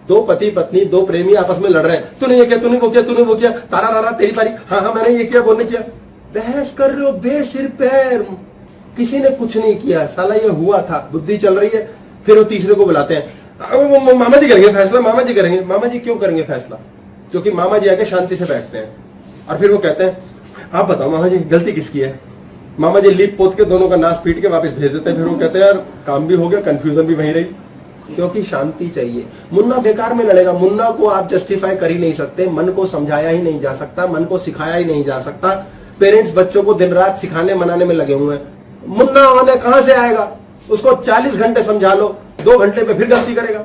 2 पति पत्नी, 2 प्रेमी आपस में लड़ रहे हैं, तूने ये किया, तूने वो किया, तूने वो किया, तारा रारा तेरी पारी, हाँ हाँ मैंने ये किया, वो नहीं किया। बहस कर रहे हो बेसिर पैर, किसी ने कुछ नहीं किया, साला ये हुआ था। बुद्धि चल रही है। फिर वो तीसरे को बुलाते हैं, मामा जी करेंगे फैसला, मामा जी करेंगे। मामा जी क्यों करेंगे फैसला? क्योंकि मामा जी आके शांति से बैठते हैं और फिर वो कहते हैं आप बताओ मामा जी गलती किसकी है? मामा जी लीप पोत के दोनों का नाश पीट के वापस भेज देते हैं। फिर वो कहते हैं यार काम भी हो गया, कंफ्यूजन भी वहीं रही, क्योंकि शांति चाहिए। मुन्ना बेकार में लड़ेगा। मुन्ना को आप जस्टिफाई कर ही नहीं सकते, मन को समझाया ही नहीं जा सकता, मन को सिखाया ही नहीं जा सकता। पेरेंट्स बच्चों को दिन रात सिखाने मनाने में लगे हुए हैं। मुन्ना होने कहां से आएगा? उसको 40 घंटे समझा लो, 2 घंटे में फिर गलती करेगा।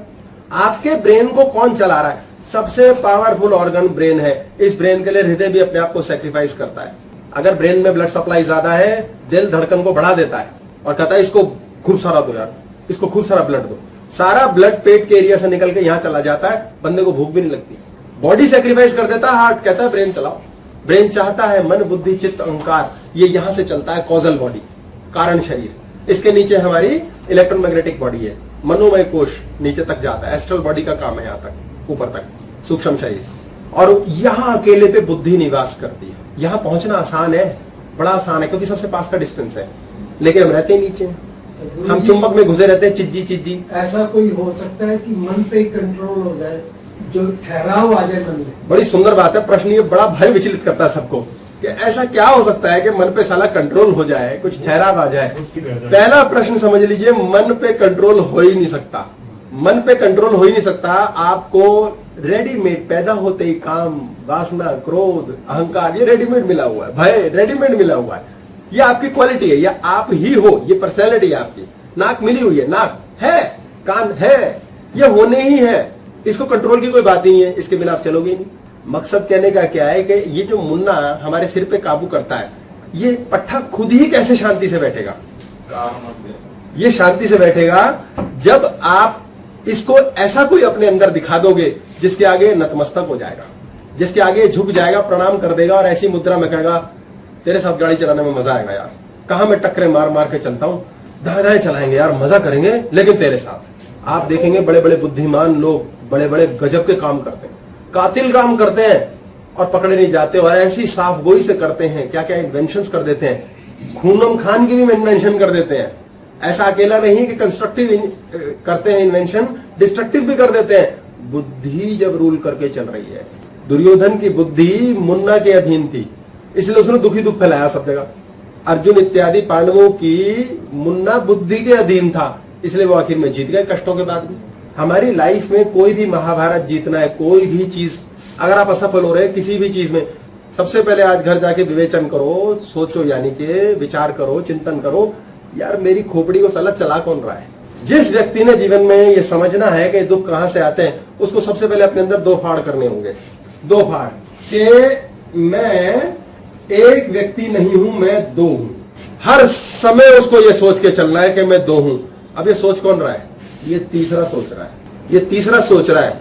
आपके ब्रेन को कौन चला रहा है? सबसे पावरफुल ऑर्गन ब्रेन है। इस ब्रेन के लिए हृदय भी अपने आप को सैक्रिफाइस करता है। अगर ब्रेन में ब्लड सप्लाई ज्यादा है, दिल धड़कन को बढ़ा देता है और कहता है इसको खूब सारा दो यार, इसको खूब सारा ब्लड दो। सारा ब्लड पेट के एरिया से निकल के यहां चला जाता है, बंदे को भूख भी नहीं लगती। बॉडी सैक्रिफाइस कर देता है, हार्ट कहता है ब्रेन चलाओ। ब्रेन चाहता है मन बुद्धि चित्त अहंकार, ये यहां से चलता है, कॉजल बॉडी, कारण शरीर। इसके नीचे हमारी इलेक्ट्रोमैग्नेटिक बॉडी है। मनोमय कोश नीचे तक जाता है, एस्ट्रल बॉडी का काम है यहाँ तक, ऊपर तक सूक्ष्म शरीर, और यहाँ अकेले पे बुद्धि निवास करती है। यहाँ पहुंचना आसान है, बड़ा आसान है, क्योंकि सबसे पास का डिस्टेंस है, लेकिन हम रहते ही नीचे हैं। हम चुंबक में घुसे रहते हैं, चिज्जी। ऐसा कोई हो सकता है कि मन पे कंट्रोल हो जाए, जो ठहराव आ जाए मन में? बड़ी सुंदर बात है, प्रश्न ये बड़ा भय विचलित करता है सबको कि ऐसा क्या हो सकता है कि मन पे साला कंट्रोल हो जाए, कुछ ठहराव आ जाए। पहला प्रश्न समझ लीजिए, मन पे कंट्रोल हो ही नहीं सकता। मन पे कंट्रोल हो ही नहीं सकता। आपको रेडीमेड पैदा होते ही काम, वासना, क्रोध, अहंकार, ये रेडीमेड मिला हुआ है। भय रेडीमेड मिला हुआ है। ये आपकी क्वालिटी है, या आप ही हो, ये पर्सनैलिटी है आपकी। नाक मिली हुई है, नाक है, कान है, ये होने ही है। इसको कंट्रोल की कोई बात ही नहीं है, इसके बिना आप चलोगे ही नहीं। मकसद कहने का क्या है कि ये जो मुन्ना हमारे सिर पे काबू करता है, ये पट्टा खुद ही कैसे शांति से बैठेगा? ये शांति से बैठेगा जब आप इसको ऐसा कोई अपने अंदर दिखा दोगे जिसके आगे नतमस्तक हो जाएगा, जिसके आगे झुक जाएगा, प्रणाम कर देगा और ऐसी मुद्रा में कहेगा तेरे साथ गाड़ी चलाने में मजा आएगा यार, कहां मैं टक्करे मार मार के चलता हूं, दाएं चलाएंगे यार, मजा करेंगे, लेकिन तेरे साथ। आप देखेंगे बड़े बड़े बुद्धिमान लोग बड़े बड़े गजब के काम करते हैं, कातिल काम करते हैं और पकड़े नहीं जाते, और ऐसी साफ गोई से करते हैं, क्या क्या इन्वेंशंस कर देते हैं, खूनम खान की भी इन्वेंशन कर देते हैं। ऐसा अकेला नहीं कि कंस्ट्रक्टिव करते हैं इन्वेंशन, डिस्ट्रक्टिव भी कर देते हैं। बुद्धि जब रूल करके चल रही है, दुर्योधन की बुद्धि मुन्ना के अधीन थी, इसलिए उसने दुखी दुख फैलाया सब जगह। अर्जुन इत्यादि पांडवों की मुन्ना बुद्धि के अधीन था, इसलिए वो आखिर में जीत गए कष्टों के बाद भी। हमारी लाइफ में कोई भी महाभारत जीतना है, कोई भी चीज अगर आप असफल हो रहे हैं किसी भी चीज में, सबसे पहले आज घर जाके विवेचन करो, सोचो, यानी कि विचार करो, चिंतन करो, यार मेरी खोपड़ी को साला चला कौन रहा है। जिस व्यक्ति ने जीवन में ये समझना है कि दुख कहां से आते हैं, उसको सबसे पहले अपने अंदर दो फाड़ करने होंगे। दो फाड़ कि मैं एक व्यक्ति नहीं हूं, मैं दो हूं। हर समय उसको ये सोच के चलना है कि मैं दो हूं। अब ये सोच कौन रहा है? ये तीसरा सोच रहा है, ये तीसरा सोच रहा है,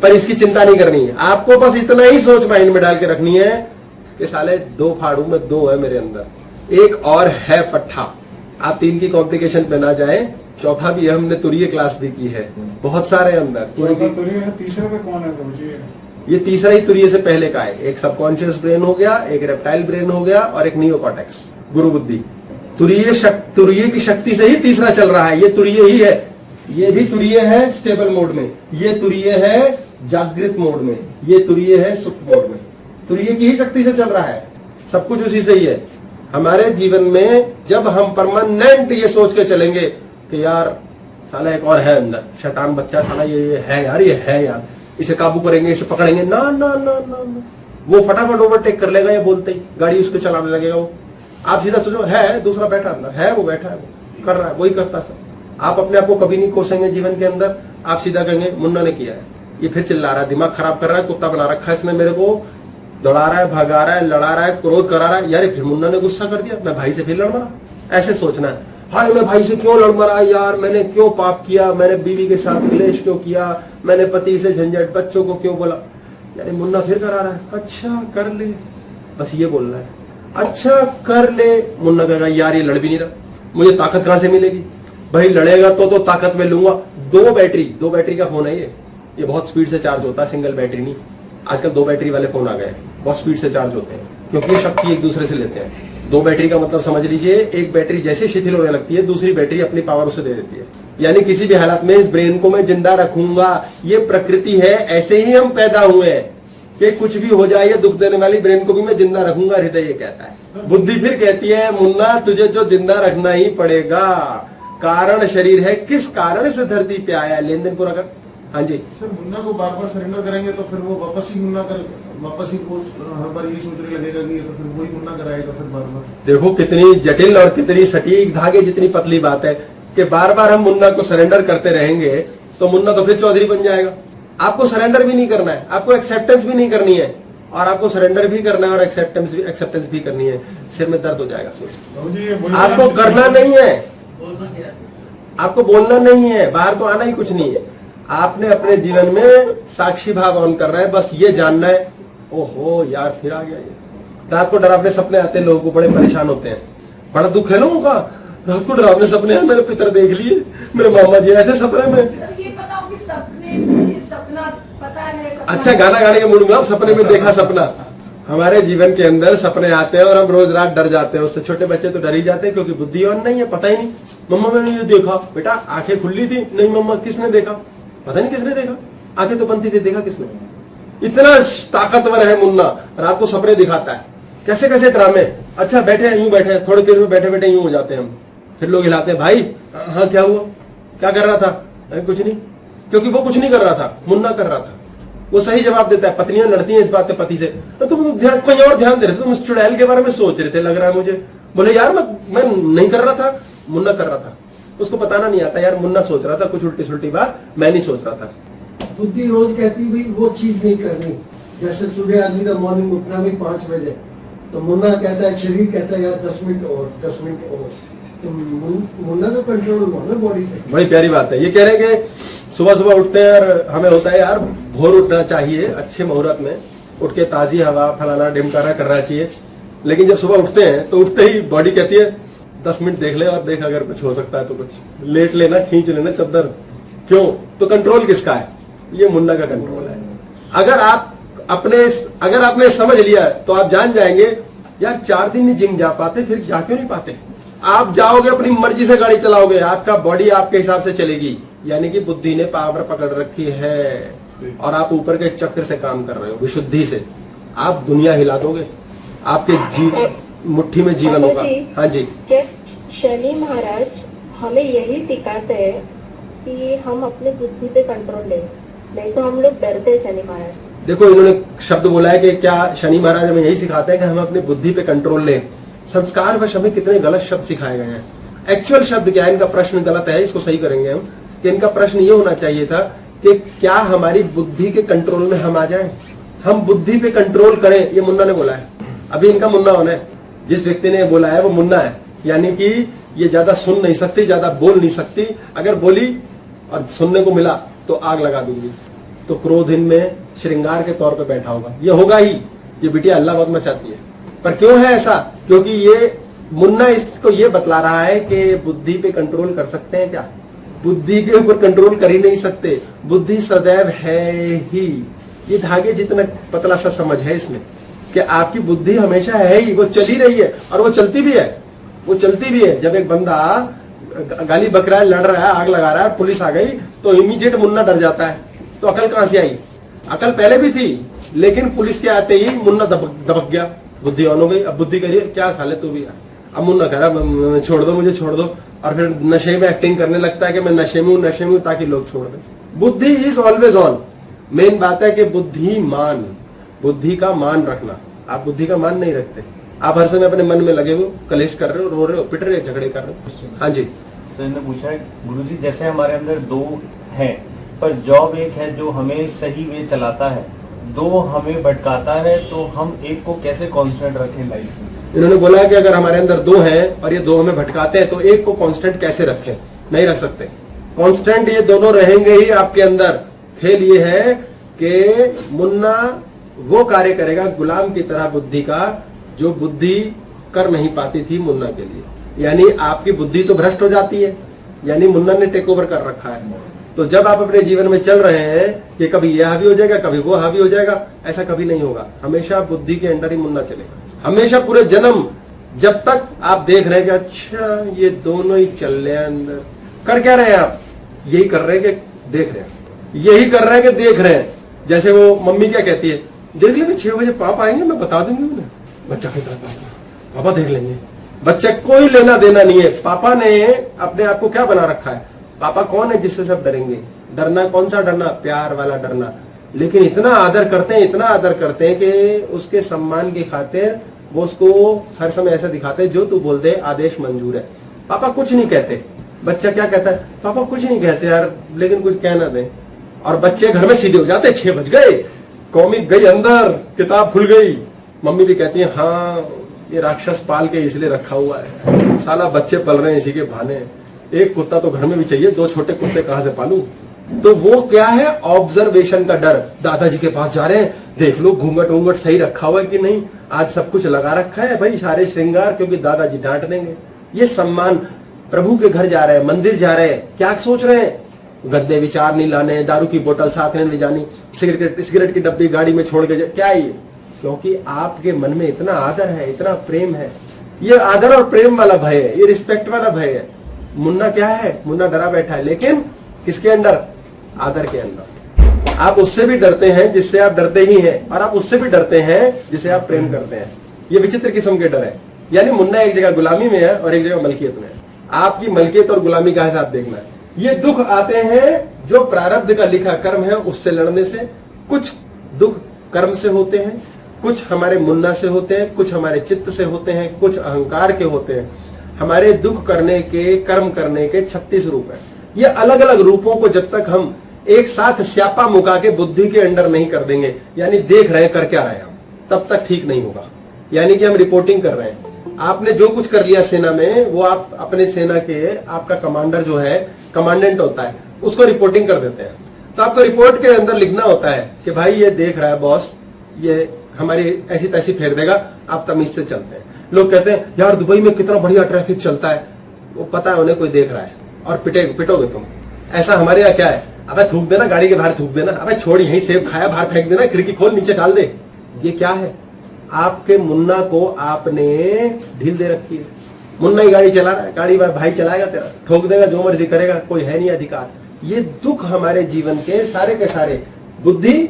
पर इसकी चिंता नहीं करनी है। आपको बस इतना ही सोच माइंड में डाल के रखनी है कि साले दो फाड़ू में दो है मेरे अंदर, एक और है पट्टा। आप तीन की कॉम्प्लिकेशन पे ना जाए, चौथा भी है, हमने तुरीय क्लास भी की है, बहुत सारे अंदर तीसरे पे कौन है मुझे? ये तीसरा ही तुरीय से पहले का है। एक सबकॉन्शियस ब्रेन हो गया, एक रेप्टाइल ब्रेन हो गया, और एक नियोकॉर्टेक्स गुरु बुद्धि। तुरीय की शक्ति से ही तीसरा चल रहा है, ये तुरीय ही है। ये भी तुरीय है स्टेबल मोड में, ये तुरीय है जागृत मोड में, ये तुरीय है सुप्त मोड में। तुरीय की ही शक्ति से चल रहा है, सब कुछ उसी से ही है। हमारे जीवन में जब हम परमानेंट ये सोच के चलेंगे कि यार साला एक और है अंदर, शैतान बच्चा, साला ये है यार, ये है यार, इसे काबू करेंगे, इसे पकड़ेंगे, ना ना ना ना ना, वो फटाफट ओवरटेक कर लेगा, ये बोलते ही गाड़ी उसको चलाने लगेगा वो। आप सीधा सोचो, है दूसरा बैठा अंदर, है वो बैठा है, वो कर रहा है, वही करता सब। आप अपने आप को कभी नहीं कोसेंगे जीवन के अंदर, आप सीधा कहेंगे मुन्ना ने किया है, ये फिर चिल्ला रहा है, दिमाग खराब कर रहा है, कुत्ता बना रखा है इसने मेरे को, दौड़ा रहा है, भगा रहा है, लड़ा रहा है, क्रोध करा रहा है, यार फिर मुन्ना ने गुस्सा कर दिया, मैं भाई से फिर लड़ मरा। ऐसे सोचना है, हाय मैं भाई से क्यों लड़ मरा यार, मैंने क्यों पाप किया, मैंने बीवी के साथ क्लेश क्यों किया, मैंने पति से झंझट, बच्चों को क्यों बोला। यार मुन्ना फिर करा रहा है, अच्छा कर ले, बस ये बोलना है, अच्छा कर ले। मुन्ना कहेगा यार ये लड़ भी नहीं रहा, मुझे ताकत कहां से मिलेगी? भाई लड़ेगा तो ताकत में लूंगा। दो बैटरी का फोन है ये बहुत स्पीड से चार्ज होता है, सिंगल बैटरी नहीं। आजकल दो बैटरी वाले फोन आ गए, बहुत स्पीड से चार्ज होते हैं, क्योंकि ये शक्ति एक दूसरे से लेते हैं। दो बैटरी का मतलब समझ लीजिए, एक बैटरी जैसे शिथिल होने लगती है, दूसरी बैटरी अपनी पावर उसे दे देती है। यानी किसी भी हालत में इस ब्रेन को मैं जिंदा रखूंगा, ये प्रकृति है, ऐसे ही हम पैदा हुए हैं कि कुछ भी हो जाए, दुख देने वाली ब्रेन को भी मैं जिंदा रखूंगा, हृदय ये कहता है। बुद्धि फिर कहती है मुन्ना तुझे जो जिंदा रखना ही पड़ेगा, कारण शरीर है, किस कारण से धरती पे आया है, लेन देन पूरा कर। हाँ जी सर, मुन्ना को बार बार सरेंडर करेंगे तो फिर वो वापस ही मुन्ना कर, वापस ही वो हर बार यही सोचने लगेगा कि ये तो फिर वही मुन्ना कराएगा फिर बार बार। देखो कितनी जटिल और कितनी सटीक, धागे जितनी पतली बात है कि बार बार हम मुन्ना को सरेंडर करते रहेंगे तो मुन्ना तो फिर चौधरी बन जाएगा। आपको सरेंडर भी नहीं करना है, आपको एक्सेप्टेंस भी नहीं करनी है, और आपको सरेंडर भी करना है और एक्सेप्टेंस भी करनी है। सिर में दर्द हो जाएगा सोच। आपको करना नहीं है, आपको बोलना नहीं है, बाहर तो आना ही कुछ नहीं है। आपने अपने जीवन में साक्षी भाव ऑन करना है, बस ये जानना है। ओहो यार फिर आ गया ये। रात को डरावने सपने आते हैं, लोगों को बड़े परेशान होते हैं, बड़ा दुख है लोगों का, रात को डरावने सपने हैं, मेरे पितर देख लिए, मेरे मामा जी आए थे सपने में। सर ये बताओ कि सपने में सपना पता है सपना अच्छा गाना गाने के मूड में आप सपने में देखा सपना। हमारे जीवन के अंदर सपने आते हैं और हम रोज रात डर जाते हैं उससे। छोटे बच्चे तो डर ही जाते हैं क्योंकि बुद्धि और नहीं है, पता ही नहीं। मम्मा मैंने ये देखा, बेटा आंखें खुली थी, नहीं मम्मा किसने देखा, पता नहीं किसने देखा, आंखें तो बंद थी, देखा किसने। इतना ताकतवर है मुन्ना, रात को सपने दिखाता है, कैसे कैसे ड्रामे। अच्छा बैठे हैं, यूं बैठे हैं, थोड़ी देर में बैठे बैठे यूं हो जाते हैं हम, फिर लोग हिलाते हैं, भाई हाँ क्या हुआ, क्या कर रहा था, कुछ नहीं, क्योंकि वो कुछ नहीं कर रहा था, मुन्ना कर रहा था। वो सही जवाब देता है। पत्नियां लड़ती हैं इस बात पे पति से, तो तुम ध्यान कोई और ध्यान दे रहे थे, तुम उस चुड़ैल के बारे में सोच रहे थे लग रहा है मुझे। बोले यार मैं नहीं कर रहा था, मुन्ना कर रहा था। उसको बताना नहीं आता यार मुन्ना सोच रहा था कुछ उल्टी सुल्टी बात, मैं नहीं सोच रहा था। बुद्धि रोज कहती भाई वो चीज नहीं करनी। जैसे सुबह अर्ली द मॉर्निंग उठना भी 5 बजे, तो मुन्ना कहता है, शरीर कहता है यार 10 मिनट और 10 मिनट और। तो मुन्ना तो कंट्रोल हुआ ना बॉडी पे। बड़ी प्यारी बात है। ये कह रहे हैं कि सुबह सुबह उठते हैं और हमें होता है यार भोर उठना चाहिए, अच्छे मुहूर्त में उठ के ताजी हवा फलाना ढिमकाना करना चाहिए। लेकिन जब सुबह उठते हैं तो उठते ही बॉडी कहती है 10 मिनट देख ले और देख अगर कुछ हो सकता है तो कुछ लेट लेना, खींच लेना चादर। क्यों? तो कंट्रोल किसका है? ये मुन्ना का कंट्रोल है। अगर आपने समझ लिया तो आप जान जाएंगे यार 4 दिन नहीं जिम जा पाते, फिर जा क्यों नहीं पाते? आप जाओगे अपनी मर्जी से गाड़ी चलाओगे, आपका बॉडी आपके हिसाब से चलेगी, यानी कि बुद्धि ने पावर पकड़ रखी है और आप ऊपर के चक्र से काम कर रहे हो, विशुद्धि से। आप दुनिया हिला दोगे, आपके मुट्ठी में जीवन होगा। हाँ जी। शनि महाराज हमें यही सिखाते हैं कि हम अपने बुद्धि पे कंट्रोल लें, नहीं तो हम लोग डरते हैं शनि महाराज। देखो इन्होंने शब्द बोला है कि क्या शनि महाराज हमें यही सिखाते हैं कि हम अपनी बुद्धि पे कंट्रोल लें। संस्कार वश हमें कितने गलत शब्द सिखाए गए हैं। एक्चुअल शब्द क्या है, इनका प्रश्न गलत है, इसको सही करेंगे हम। कि इनका प्रश्न ये होना चाहिए था कि क्या हमारी बुद्धि के कंट्रोल में हम आ जाएं, हम बुद्धि पे कंट्रोल करें। ये मुन्ना ने बोला है, अभी इनका मुन्ना होना है। जिस व्यक्ति ने बोला है वो मुन्ना है, यानी कि ये ज्यादा सुन नहीं सकती, ज्यादा बोल नहीं सकती। अगर बोली और सुनने को मिला तो आग लगा दूंगी। तो क्रोध इनमें श्रृंगार के तौर पे बैठा होगा, ये होगा ही। ये बिटिया अल्लाह बहुत मचाती है, पर क्यों है ऐसा? क्योंकि ये मुन्ना इसको ये बतला रहा है कि बुद्धि पे कंट्रोल कर सकते हैं क्या? बुद्धि के ऊपर कंट्रोल कर ही नहीं सकते। बुद्धि सदैव है ही। ये धागे जितना पतला सा समझ है इसमें कि आपकी बुद्धि हमेशा है ही, वो चली रही है और वो चलती भी है, वो चलती भी है। जब एक बंदा गाली बक रहा है, लड़ रहा है, आग लगा रहा है, पुलिस आ गई तो इमीडिएट मुन्ना डर जाता है। तो अकल कहां से आई? अकल पहले भी थी, लेकिन पुलिस के आते ही मुन्ना दबक गया, बुद्धि ऑन हो गई। अब बुद्धि करिए क्या साले तू भी। अब मुन्ना कह रहा छोड़ दो मुझे, छोड़ दो, और फिर नशे में एक्टिंग करने लगता है कि मैं नशे में हूं ताकि लोग छोड़ दें। बुद्धि इज ऑलवेज ऑन। मेन बात है कि बुद्धिमान, बुद्धि का मान रखना। आप बुद्धि का मान नहीं रखते, आप हर समय अपने मन में लगे हो, कलेश कर रहे हो, रो रहे हो, पिट रहे हो, झगड़े कर रहे हो। हाँ जी सर ने पूछा है गुरुजी, जैसे हमारे अंदर 2 हैं, पर जॉब एक है जो हमें सही वे चलाता है, 2 हमें भटकाता है, तो हम एक को कैसे कांस्टेंट रखें लाइफ में? इन्होंने बोला कि अगर हमारे अंदर 2 हैं और ये 2 हमें भटकाते हैं तो एक को कांस्टेंट कैसे रखें? नहीं रख सकते। कांस्टेंट ये दोनों रहेंगे ही आपके अंदर। खेल ये है कि मुन्ना वो कार्य करेगा गुलाम की तरह बुद्धि का, जो बुद्धि कर नहीं पाती थी मुन्ना के लिए। यानी आपकी बुद्धि तो भ्रष्ट हो जाती है, यानी मुन्ना ने टेक ओवर कर रखा है। तो जब आप अपने जीवन में चल रहे हैं कि कभी यह हावी हो जाएगा, कभी वो हावी हो जाएगा, ऐसा कभी नहीं होगा। हमेशा बुद्धि के अंदर ही मुन्ना चलेगा, हमेशा पूरे जन्म। जब तक आप देख रहे हैं कि अच्छा ये दोनों ही चल रहे हैं अंदर, कर क्या रहे हैं आप? यही कर रहे हैं कि देख रहे हैं, यही कर रहे हैं कि देख रहे हैं। जैसे वो मम्मी क्या कहती है, देख लेंगे 6 बजे पापा आएंगे, मैं बता दूंगी उन्हें। बच्चा कहता है पापा देख लेंगे। बच्चे कोई लेना देना नहीं है। पापा ने अपने आप को क्या बना रखा है? पापा कौन है जिससे सब डरेंगे? डरना कौन सा डरना? प्यार वाला डरना। लेकिन इतना आदर करते हैं, इतना आदर करते हैं कि उसके सम्मान की खातिर वो उसको हर समय ऐसा दिखाते हैं जो तू बोल दे आदेश मंजूर है। पापा कुछ नहीं कहते। बच्चा क्या कहता है? पापा कुछ नहीं कहते यार, लेकिन कुछ कहना दे। और बच्चे घर में सीधे हो जाते, 6 बज गए, कॉमिक गई अंदर, किताब खुल गई। मम्मी भी कहती है हाँ ये राक्षस पाल के इसलिए रखा हुआ है, साला बच्चे पल रहे हैं इसी के बहाने। एक कुत्ता तो घर में भी चाहिए, 2 छोटे कुत्ते कहां से पालूं? तो वो क्या है? ऑब्जर्वेशन का डर। दादाजी के पास जा रहे हैं, देख लो घूंघट वूंघट सही रखा हुआ है कि नहीं, आज सब कुछ लगा रखा है भाई, सारे श्रृंगार, क्योंकि दादाजी डांट देंगे। ये सम्मान प्रभु के घर जा रहे हैं, मंदिर जा रहे हैं, क्या सोच रहे हैं? गंदे विचार नहीं लाने, दारू की बोतल साथ नहीं ले जानी, सिगरेट की डब्बी गाड़ी में छोड़ के क्या है ये? क्योंकि आपके मन में इतना आदर है, इतना प्रेम है। ये आदर और प्रेम वाला भय है, ये रिस्पेक्ट वाला भय है। मुन्ना क्या है? मुन्ना डरा बैठा है, लेकिन किसके अंदर? आदर के अंदर। आप उससे भी डरते हैं जिससे आप डरते ही हैं, और आप उससे भी डरते हैं जिसे आप प्रेम करते हैं। ये विचित्र किस्म के डर है। यानी मुन्ना एक जगह गुलामी में है और एक जगह मलकियत में है। आपकी मलकियत और गुलामी का हिसाब देखना है। ये दुख आते हैं जो प्रारब्ध का लिखा कर्म है उससे लड़ने से। कुछ दुख कर्म से होते हैं, कुछ हमारे मुन्ना से होते हैं, कुछ हमारे चित्त से होते हैं, कुछ अहंकार के होते हैं। हमारे दुख करने के, कर्म करने के 36 रूप है। ये अलग अलग रूपों को जब तक हम एक साथ स्यापा मुका के बुद्धि के अंडर नहीं कर देंगे, यानी देख रहे हैं कर क्या रहे हैं हम, तब तक ठीक नहीं होगा। यानी कि हम रिपोर्टिंग कर रहे हैं। आपने जो कुछ कर लिया सेना में, वो आप अपने सेना के, आपका कमांडर जो है, कमांडेंट होता है, उसको रिपोर्टिंग कर देते हैं। तो आपको रिपोर्ट के अंदर लिखना होता है कि भाई ये देख रहा है बॉस, ये हमारी ऐसी तैसी फेर देगा, आप तमीज से चलते हैं। लोग कहते हैं यार दुबई में कितना बढ़िया ट्रैफिक चलता है, वो पता है उन्हें कोई देख रहा है और पिटोगे तुम। ऐसा हमारे यहाँ क्या है? अबे थूक देना, गाड़ी के बाहर थूक देना, अबे छोड़ यहीं सेब खाया बाहर फेंक देना, खिड़की खोल नीचे डाल दे। ये क्या है? आपके मुन्ना को आपने ढील दे रखी है। मुन्ना ही गाड़ी चला रहा है, गाड़ी भाई चलाएगा तेरा, ठोक देगा, जो मर्जी करेगा, कोई है नहीं अधिकार। ये दुख हमारे जीवन के सारे बुद्धि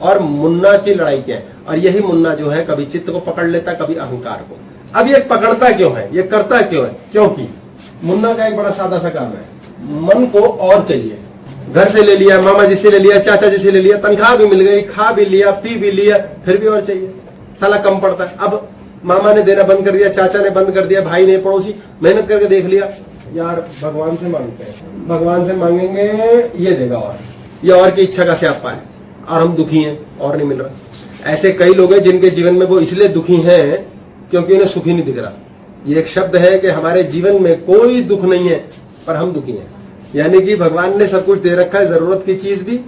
और मुन्ना की लड़ाई के है। और यही मुन्ना जो है कभी चित्त को पकड़ लेता, कभी अहंकार को। अब ये पकड़ता क्यों है, ये करता क्यों है? क्योंकि मुन्ना का एक बड़ा सादा सा काम है, मन को और चाहिए। घर से ले लिया, मामा जी से ले लिया, चाचा जी से ले लिया, तनख्वाह भी मिल गई, खा भी लिया, पी भी लिया, फिर भी और चाहिए। साला कम पड़ता है। अब मामा ने देना बंद कर दिया, चाचा ने बंद कर दिया, भाई ने, पड़ोसी मेहनत करके देख लिया, यार भगवान से मांगते हैं, भगवान से मांगेंगे ये देगा, और ये और की इच्छा का स्यापा है, और हम दुखी हैं और नहीं मिल रहा। ऐसे कई लोग हैं जिनके जीवन में वो इसलिए दुखी हैं क्योंकि उन्हें सुखी नहीं दिख रहा। ये एक शब्द है कि हमारे जीवन में कोई दुख नहीं है पर हम दुखी हैं। यानी कि भगवान ने सब कुछ दे रखा है, जरूरत की चीज भी,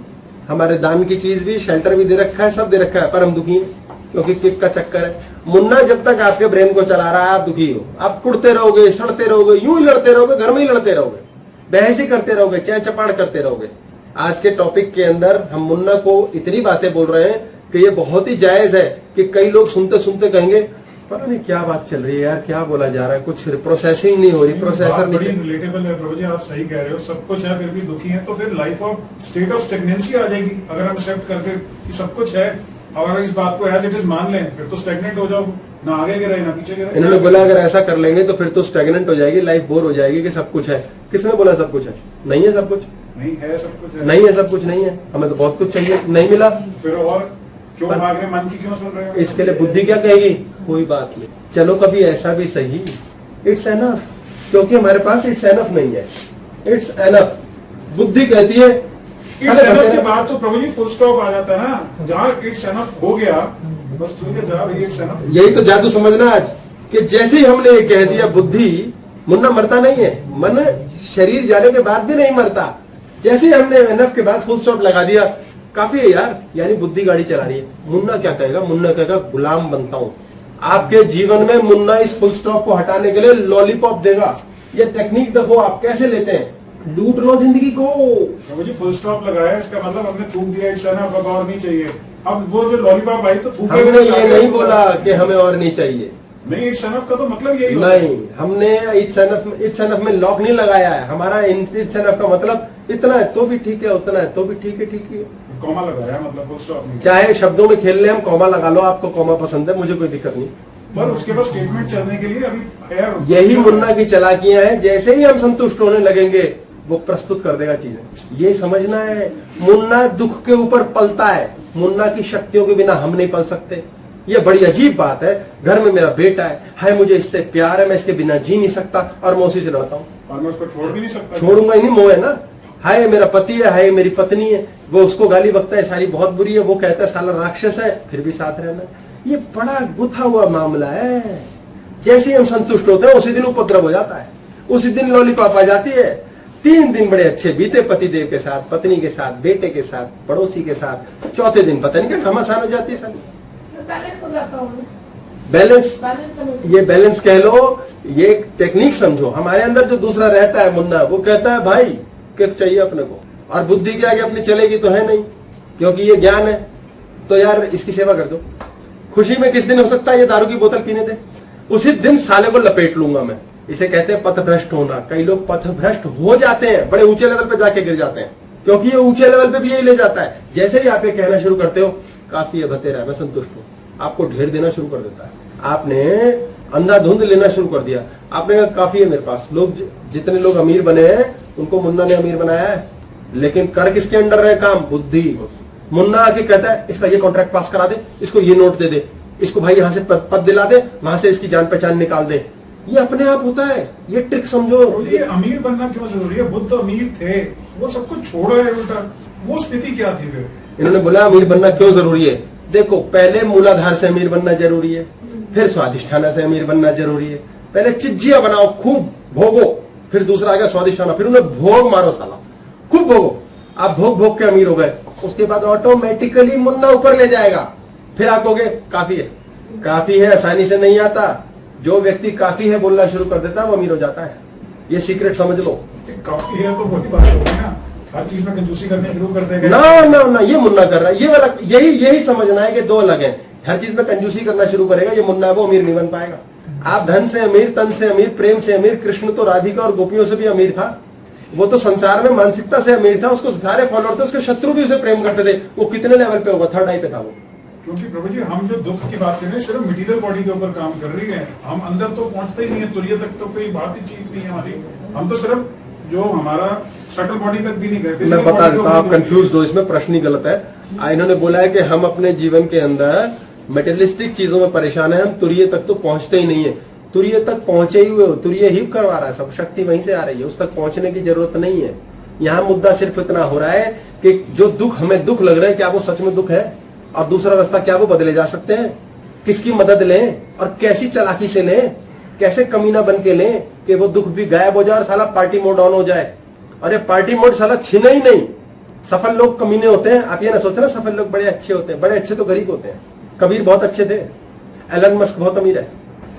हमारे दान की चीज भी, शेल्टर भी दे रखा है, सब दे रखा है, पर हम दुखी हैं क्योंकि किक का चक्कर है। मुन्ना जब तक आपके ब्रेन को चला रहा है आप दुखी हो। आप कुड़ते रहोगे, सड़ते रहोगे, यूं ही लड़ते रहोगे, घर में ही लड़ते रहोगे, बहस ही करते रहोगे, चै चपाड़ करते रहोगे। आज के टॉपिक के अंदर हम मुन्ना को इतनी बातें बोल रहे हैं कि ये बहुत ही जायज है कि कई लोग सुनते सुनते कहेंगे पता नहीं क्या बात चल रही है यार, क्या बोला जा रहा है, कुछ प्रोसेसिंग नहीं हो रही, प्रोसेसर बड़ी रिलेटेबल है प्रभु जी, आप सही कह रहे हो। सब कुछ है फिर भी दुखी है, तो फिर life of state of stagnancy आ जाएगी। अगर हम एक्सेप्ट करके कि सब कुछ है और अगर इस बात को एज इट इज मान लें, फिर तो स्टेगनेंट हो जाओ, ना आगे गिरे ना पीछे गिरे। इन्होंने बोला अगर ऐसा कर लेंगे तो फिर तो स्टेगनेंट हो जाएगी, लाइफ बोर हो जाएगी कि सब कुछ है। किसने बोला सब कुछ है? नहीं है सब कुछ, नहीं है सब कुछ है, नहीं है सब कुछ, नहीं है। हमें तो बहुत कुछ चाहिए, नहीं मिला, फिर और क्यों भाग रहे, मन की क्यों सुन रहे हो? इसके लिए बुद्धि क्या कहेगी? कोई बात नहीं, चलो कभी ऐसा भी सही, इट्स एनफ, क्योंकि हमारे पास इट्स एनफ नहीं है। इट्स एनफ बुद्धि कहती है। इट्स एनफ के बाद तो प्रभु जी फुल स्टॉप आ जाता है ना, जहाँ इट्स एनफ हो गया बस ठीक है, जहाँ इट्स एनफ। यही तो जादू समझना आज कि जैसे ही हमने ये कह दिया बुद्धि, मुन्ना मरता नहीं है, मन शरीर जाने के बाद भी नहीं मरता। जैसे ही हमने एनफ के बाद फुल स्टॉप लगा दिया, काफी है यार, यानी बुद्धि गाड़ी चला रही है। मुन्ना क्या कहेगा? मुन्ना कहेगा गुलाम बनता हूं। आपके जीवन में मुन्ना इस फुल स्टॉप को हटाने के लिए लॉलीपॉप देगा। ये टेक्निक देखो आप कैसे लेते हैं, लूट लो जिंदगी को। प्रभु जी फुल स्टॉप लगाया, इसका मतलब हमने थूक दिया इट्स एनफ, अब और नहीं चाहिए। अब वो जो लॉलीपॉप आई तो थूके, हमने ये नहीं बोला कि हमें और नहीं चाहिए, नहीं इट्स एनफ का तो मतलब यही होता है। नहीं, हमने इट्स एनफ में लॉक नहीं लगाया है। हमारा इट्स एनफ का मतलब इतना है तो भी ठीक है, उतना है तो भी ठीक है, ठीक है। कॉमा लगाया मतलब फुल स्टॉप नहीं। चाहे शब्दों में खेल ले हम, कॉमा लगा लो, आपको कॉमा पसंद है, मुझे कोई दिक्कत नहीं। पर उसके बाद स्टेटमेंट चलने के लिए अभी है। यही मुन्ना की चालाकियां हैं। जैसे ही हम संतुष्ट होने लगेंगे वो प्रस्तुत कर देगा चीजें। ये समझना है, मुन्ना दुख के ऊपर पलता है। मुन्ना की शक्तियों के बिना हम नहीं पल सकते। ये बड़ी अजीब बात है। घर में मेरा बेटा है, हाय मुझे इससे प्यार है, मैं इसके बिना जी नहीं सकता और मैं उसी से लड़ता हूँ। और मैं उसको छोड़ भी नहीं सकता। छोड़ूंगा ही नहीं, मोह है ना। हाय मेरा पति है, हाय मेरी पत्नी है, वो उसको गाली बकता है सारी बहुत बुरी है, वो कहता है साला राक्षस है, फिर भी साथ रहना है। ये बड़ा गुथा हुआ मामला है। जैसे ही हम संतुष्ट होते हैं उसी दिन उपद्रव हो जाता है, उसी दिन लॉलीपॉप आ जाती है। 3 दिन बड़े अच्छे बीते पतिदेव के साथ, पत्नी के साथ, बेटे के साथ, पड़ोसी के साथ, चौथे दिन पता नहीं क्या घमासान हो जाती है सारी। पहले सो जाता हूँ। बैलेंस, बैलेंस समझ ये बैलेंस कह लो, ये एक टेक्निक समझो। हमारे अंदर जो दूसरा रहता है मुन्ना, वो कहता है भाई किक चाहिए अपने को, और बुद्धि के आगे अपनी चलेगी तो है नहीं, क्योंकि ये ज्ञान है। तो यार इसकी सेवा कर दो। खुशी में किस दिन हो सकता है ये दारू की बोतल पीने दे, उसी दिन साले को लपेट लूंगा मैं। इसे कहते हैं पथभ्रष्ट होना। कई लोग पथभ्रष्ट हो जाते हैं, बड़े ऊंचे लेवल पे जाके गिर जाते हैं, क्योंकि ये ऊंचे लेवल पे भी यही ले जाता है। जैसे ही आप ये कहना शुरू करते हो काफी है भतेरा, मैं संतुष्ट हूं, आपको ढेर देना शुरू कर देता है। आपने अंधाधुंध लेना शुरू कर दिया, आपने कहा काफी है मेरे पास। लोग जितने लोग अमीर बने हैं उनको मुन्ना ने अमीर बनाया है, लेकिन कर किसके अंडर रहे काम? बुद्धि। मुन्ना आके कहता है इसका ये कॉन्ट्रैक्ट पास करा दे, इसको ये नोट दे दे, इसको भाई यहां से पद दिला दे, वहां से इसकी जान पहचान निकाल दे। ये अपने आप होता है, ये ट्रिक समझो। तो ये अमीर बनना क्यों जरूरी है? बुद्ध अमीर थे, वो सब कुछ छोड़ रहे उल्टा। वो स्थिति क्या थी फिर? इन्होंने बोला अमीर बनना क्यों जरूरी है। देखो, पहले मूलाधार से अमीर बनना जरूरी है, फिर स्वादिष्ठाना से अमीर बनना जरूरी है। पहले चिज्जिया बनाओ, खूब भोगो, फिर दूसरा आ गया स्वादिष्ठाना, फिर उन्हें भोग मारो साला, खूब भोगो। आप भोग भोग के अमीर हो गए, उसके बाद ऑटोमेटिकली मुन्ना ऊपर ले जाएगा। फिर आप कहोगे काफी है। काफी है आसानी से नहीं आता। जो व्यक्ति काफी है बोलना शुरू कर देता है वो अमीर हो जाता है। ये सीक्रेट समझ लो। काफी है तो वही बात होगी ना, हर चीज में कंजूसी करने शुरू कर देगा। ना ना ना, ये मुन्ना कर रहा है, ये वाला यही समझना है कि दो अलग हैं। हर चीज में कंजूसी करना शुरू करेगा, ये मुन्ना है, वो अमीर नहीं बन पाएगा। आप धन से अमीर, तन से अमीर, प्रेम से अमीर। कृष्ण तो राधिका और गोपियों से भी अमीर था। वो तो संसार में मानसिकता से अमीर था, उसको सारे फॉलोअर थे, उसके शत्रु भी उसे प्रेम करते थे। वो कितने लेवल पे होगा? थर्ड आई पे था वो। क्योंकि प्रभु जी, हम जो दुख की बात कर रहे हैं सिर्फ मटेरियल बॉडी के ऊपर काम कर रही है, हम अंदर तो पहुंचते ही नहीं है, तुरीय तक तो कोई बात ही चीज नहीं है हमारी। हम तो सिर्फ जो हमारा सटल बॉडी तक भी नहीं गए। मैं बता देता हूँ, आप कंफ्यूज हो, इसमें प्रश्न ही गलत है। इन्होंने बोला है कि हम अपने जीवन के अंदर मेटेरियलिस्टिक चीजों में परेशान है, हम तुरीय तक तो पहुंचते ही नहीं है। तुरीय तक पहुंचे ही हुए हो, तुरीय ही करवा रहा है, सब शक्ति वहीं से आ रही है, उस तक पहुंचने की जरूरत नहीं है। यहाँ मुद्दा सिर्फ इतना हो रहा है कि जो दुख हमें दुख लग रहा है, क्या वो सच में दुख है? और दूसरा रास्ता क्या वो बदले जा सकते हैं? किसकी मदद लें और कैसी चालाकी से लें, कैसे कमीना बन के लें कि वो दुख भी गायब हो जाए और साला पार्टी मोड ऑन हो जाए। अरे पार्टी मोड साला छीना ही नहीं। सफल लोग कमीने होते हैं, आप ये ना सोचना सफल लोग बड़े अच्छे होते हैं। बड़े अच्छे तो गरीब होते हैं। कबीर बहुत अच्छे थे, एलन मस्क बहुत अमीर है।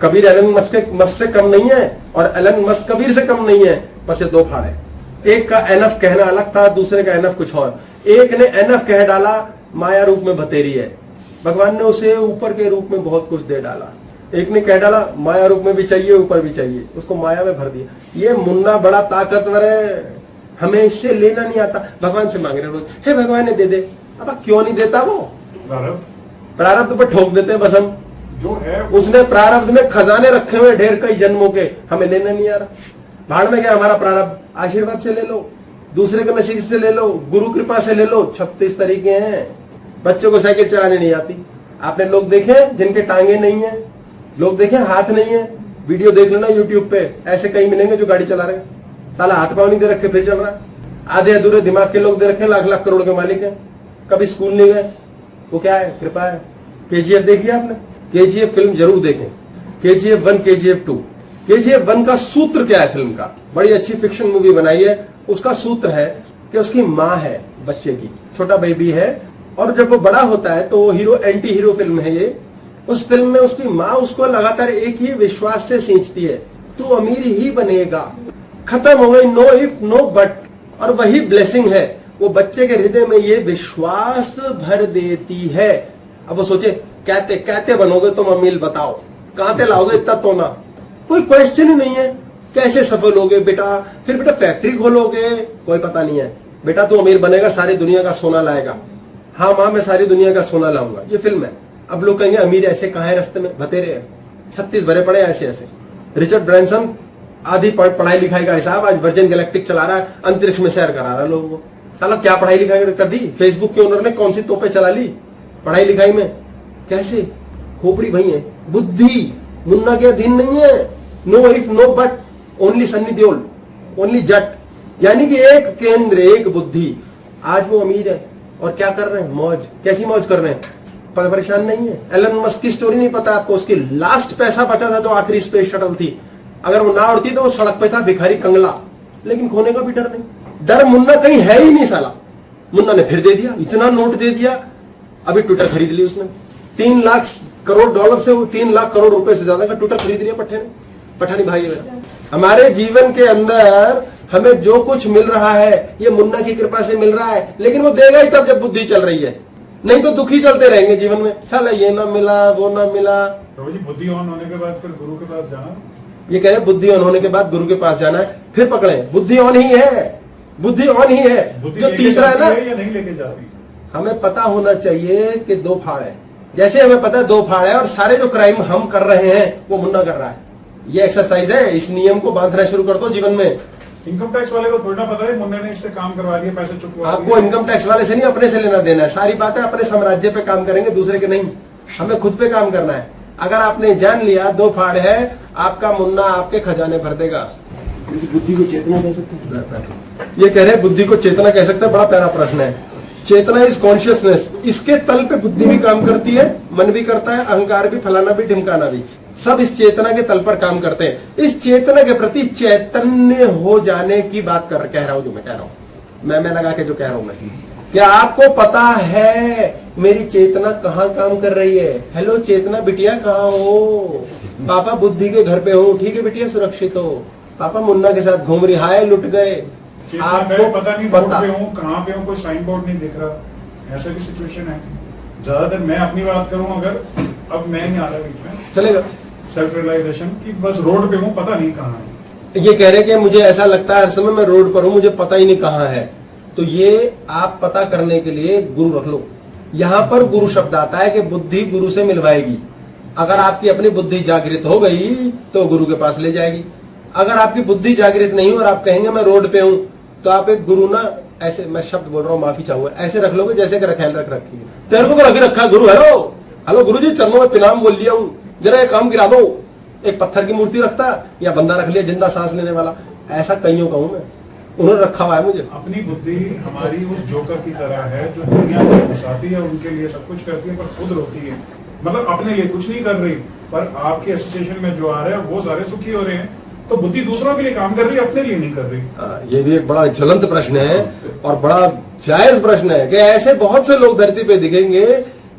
कबीर एलन मस्क से कम नहीं है और एलन मस्क कबीर से कम नहीं है, बस ये दो फाड़ है। एक का एनफ कहना अलग था, दूसरे का एनफ कुछ और। एक ने एनफ कह डाला, माया रूप में बतेरी है, भगवान ने उसे ऊपर के रूप में बहुत कुछ दे डाला। एक ने कह डाला माया रूप में भी चाहिए, ऊपर भी चाहिए, उसको माया में भर दिया। ये मुन्ना बड़ा ताकतवर है, हमें इससे लेना नहीं आता। भगवान से मांग रहे रोज, हे भगवान ने दे दे। अब क्यों नहीं देता? वो प्रारब्ध पर ठोक देते हैं बस हम। जो है उसने प्रारब्ध में खजाने रखे हुए ढेर कई जन्मों के, हमें लेना नहीं आ रहा। भाड़ में गया हमारा प्रारब्ध। आशीर्वाद से ले लो, दूसरे के नसीब से ले लो, गुरु कृपा से ले लो। 36 तरीके हैं। बच्चों को साइकिल चलाने नहीं आती। आपने लोग देखे जिनके टांगे नहीं है, लोग देखे हाथ नहीं है। वीडियो देख लेना यूट्यूब पे, ऐसे कई मिलेंगे जो गाड़ी चला रहे हैं, साला हाथ पांव नहीं दे रखे फिर चल रहा है। आधे अधूरे दिमाग के लोग दे रखे, लाख लाख करोड़ के मालिक है, कभी स्कूल नहीं गए। वो क्या है? कृपा है। KGF देखी आपने? KGF फिल्म जरूर देखें। KGF 1, KGF 2। KGF 1 का सूत्र क्या है? फिल्म का बड़ी अच्छी फिक्शन मूवी बनाई है। उसका सूत्र है कि उसकी माँ है बच्चे की, छोटा बेबी है, और जब वो बड़ा होता है तो वो हीरो एंटी हीरो फिल्म है ये। उस फिल्म में उसकी माँ उसको लगातार एक ही विश्वास से सींचती है, तू अमीर ही बनेगा। खत्म हो गई नो इफ नो बट, और वही ब्लेसिंग है। वो बच्चे के हृदय में ये विश्वास भर देती है। अब वो सोचे कहते कहते बनोगे तुम अमीर, बताओ कहां से लाओगे इतना तोना? कोई क्वेश्चन ही नहीं है। कैसे सफल होगे बेटा? फिर बेटा फैक्ट्री खोलोगे? कोई पता नहीं है। बेटा तू अमीर बनेगा, सारी दुनिया का सोना लाएगा। हाँ माँ, मैं सारी दुनिया का सोना लाऊंगा। ये फिल्म है। अब लोग कहेंगे अमीर ऐसे कहाँ है? रास्ते में बतेरे हैं, 36 भरे पड़े ऐसे ऐसे। रिचर्ड ब्रांसन आधी पढ़ाई लिखाई का हिसाब आज वर्जिन गैलेक्टिक चला रहा है, अंतरिक्ष में सैर करा रहा है लोगों को। साला क्या पढ़ाई लिखाई कर दी? फेसबुक के ओनर ने कौन सी तोपे चला ली पढ़ाई लिखाई में? कैसे? खोपड़ी भई है। बुद्धि मुन्ना के अधीन नहीं है। No if no but, only Sunny Deol, only Jat, यानी कि एक केंद्र, एक बुद्धि। आज वो अमीर है और क्या कर रहे हैं? मौज। कैसी मौज कर रहे हैं? परेशान नहीं है। एलन मस्क की स्टोरी नहीं पता आपको? उसकी लास्ट पैसा बचा था तो आखिरी स्पेस शटल थी। अगर वो ना उड़ती तो वो सड़क पे था भिखारी कंगला। लेकिन खोने का भी डर नहीं। डर मुन्ना कहीं है ही नहीं साला। मुन्ना ने फिर दे दिया, इतना नोट दे दिया। अभी ट्विटर खरीद ली उसने, 3 लाख करोड़ डॉलर से 3 लाख करोड़ रुपए से ज्यादा का ट्विटर खरीद लिया पट्टे ने, पठानी भाई है मेरा। हमारे जीवन के अंदर हमें जो कुछ मिल रहा है ये मुन्ना की कृपा से मिल रहा है, लेकिन वो देगा ही तब जब बुद्धि चल रही है, नहीं तो दुखी चलते रहेंगे जीवन में। साला ये ना मिला, वो ना मिला। प्रभु जी बुद्धि ऑन होने के बाद फिर गुरु के पास जाना, ये कह रहे बुद्धि ऑन होने के बाद गुरु के पास जाना है, फिर पकड़े बुद्धि ऑन ही है, बुद्धि ऑन ही है। बुद्धि जो लेके तीसरा है ना, जाती या नहीं लेके जाती। हमें पता होना चाहिए कि 2 फाड़ है। जैसे हमें पता है 2 फाड़ है और सारे जो क्राइम हम कर रहे हैं वो मुन्ना कर रहा है। ये एक्सरसाइज है, इस नियम को बांधना शुरू कर दो जीवन में। इनकम टैक्स वाले को थोड़ा पता है मुन्ने ने इससे काम करवा दिया, पैसे चुकवा आपको इनकम टैक्स वाले से नहीं अपने से लेना देना है। सारी बातें अपने साम्राज्य पे काम करेंगे, दूसरे के नहीं। हमें खुद पे काम करना है। अगर आपने जान लिया 2 फाड़ है, आपका मुन्ना आपके खजाने भर देगा। बुद्धि को चेतना कह सकते हैं? ये कह रहे हैं बुद्धि को चेतना कह सकते हैं। बड़ा प्यारा प्रश्न है। चेतना इज कॉन्शियसनेस। इसके तल पे बुद्धि भी काम करती है, मन भी करता है, अहंकार भी, फलाना भी, ढिमकाना भी, सब इस चेतना के तल पर काम करते हैं। इस चेतना के प्रति चैतन्य हो जाने की बात कह रहा हूं, जो मैं कह रहा हूं, मैं लगा के जो कह रहा हूं मैं। क्या आपको पता है मेरी चेतना कहाँ काम कर रही है? हेलो चेतना बिटिया, कहाँ हो? पापा बुद्धि के घर पे हूँ। ठीक है बिटिया, सुरक्षित हो। पापा मुन्ना के साथ घूम रही, हाय लुट गए। आपको पता नहीं रोड पे हूँ, कहाँ पे हूँ, कोई साइन बोर्ड नहीं दिख रहा, ऐसा भी सिचुएशन है। ज्यादातर मैं अपनी बात करूँ, अगर अब मैं नहीं आ रहा बीच में, चलेगा सेल्फ रियलाइजेशन की बस रोड पे हूँ, पता नहीं कहाँ है। ये कह रहे कि मुझे ऐसा लगता है हर समय मैं रोड पर हूँ, मुझे पता ही नहीं कहाँ है। तो ये आप पता करने के लिए गुरु रख लो। यहाँ पर गुरु शब्द आता है कि बुद्धि गुरु से मिलवाएगी। अगर आपकी अपनी बुद्धि जागृत हो गई तो गुरु के पास ले जाएगी। अगर आपकी बुद्धि जागृत नहीं और आप कहेंगे मैं रोड पे हूँ, तो आप एक गुरु ना, ऐसे मैं शब्द बोल रहा हूँ, माफी चाहूंगा, ऐसे रख लोगे जैसे रखेल रख रखी है। तेरे को तो रख रखा गुरु। हेलो हेलो गुरु जी, चरणों में प्रणाम बोल लिया हूँ, जरा एक काम गिरा दो। एक पत्थर की मूर्ति रखता या बंदा रख लिया जिंदा सांस लेने वाला, ऐसा कईयों का हूं मैं, उन्होंने रखा हुआ है मुझे। अपनी बुद्धि हमारी उस जोकर की तरह है जो दुनिया को घुसाती है, उनके लिए सब कुछ करती है पर खुद रोती है। मतलब अपने लिए कुछ नहीं कर रही, पर आपके एसोसिएशन में जो आ रहे हैं वो सारे सुखी हो रहे हैं। तो बुद्धि दूसरों के लिए काम कर रही है, अपने लिए नहीं कर रही। ये भी एक बड़ा ज्वलंत प्रश्न है और बड़ा जायज प्रश्न है कि ऐसे बहुत से लोग धरती पे दिखेंगे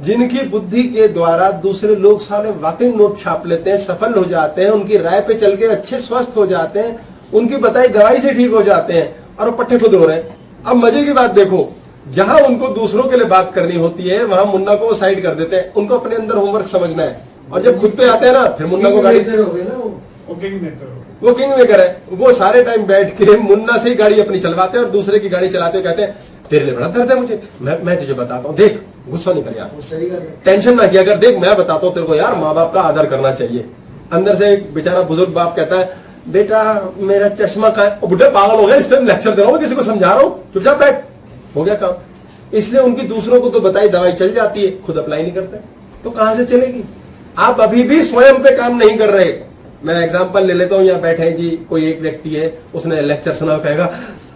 जिनकी बुद्धि के द्वारा दूसरे लोग साले वाकई नोट छाप लेते हैं, सफल हो जाते हैं, उनकी राय पे चल के अच्छे स्वस्थ हो जाते हैं, उनकी बताई दवाई से ठीक हो जाते हैं, और वो पट्टे खुद हो रहे हैं। अब मजे की बात देखो, जहां उनको दूसरों के लिए बात करनी होती है वहां मुन्ना को वो साइड कर देते हैं। उनको अपने अंदर होमवर्क समझना है, और जब खुद पे आते हैं ना फिर मुन्ना को गाड़ी, वो किंग मेकर है। वो सारे टाइम बैठ के मुन्ना से ही गाड़ी अपनी चलवाते हैं और दूसरे की गाड़ी चलाते हुए कहते हैं तेरे लिए बड़ा दर्द है मुझे, मैं तुझे बताता हूँ, देख गुस्सा निकल यार, टेंशन ना किया कर, देख मैं बताता हूँ तेरे को यार, माँ बाप का आदर करना चाहिए। अंदर से एक बेचारा बुजुर्ग बाप कहता है बेटा मेरा चश्मा का है। बुढ़े पागल हो गया, इस टाइम लेक्चर दे रहा हूँ, किसी को समझा रहा हूँ, चुपचाप बैठ, हो गया काम। इसलिए उनकी दूसरों को तो बताई दवाई चल जाती है, खुद अप्लाई नहीं करते, तो कहां से चलेगी? आप अभी भी स्वयं पे काम नहीं कर रहे। मैं एग्जांपल ले लेता हूँ, यहाँ बैठे हैं जी, कोई एक व्यक्ति है, उसने लेक्चर सुना, कहेगा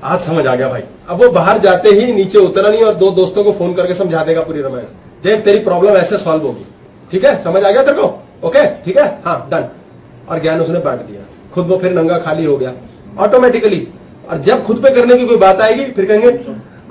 आज समझ आ गया भाई। अब वो बाहर जाते ही नीचे उतरा नहीं और 2 दोस्तों को फोन करके समझा देगा पूरी रामायण, देख तेरी प्रॉब्लम ऐसे सॉल्व होगी, ठीक है, समझ आ गया तेरे को, ओके ठीक है, हाँ डन। और ज्ञान उसने बांट दिया, खुद वो फिर नंगा खाली हो गया ऑटोमेटिकली। और जब खुद पे करने की कोई बात आएगी फिर कहेंगे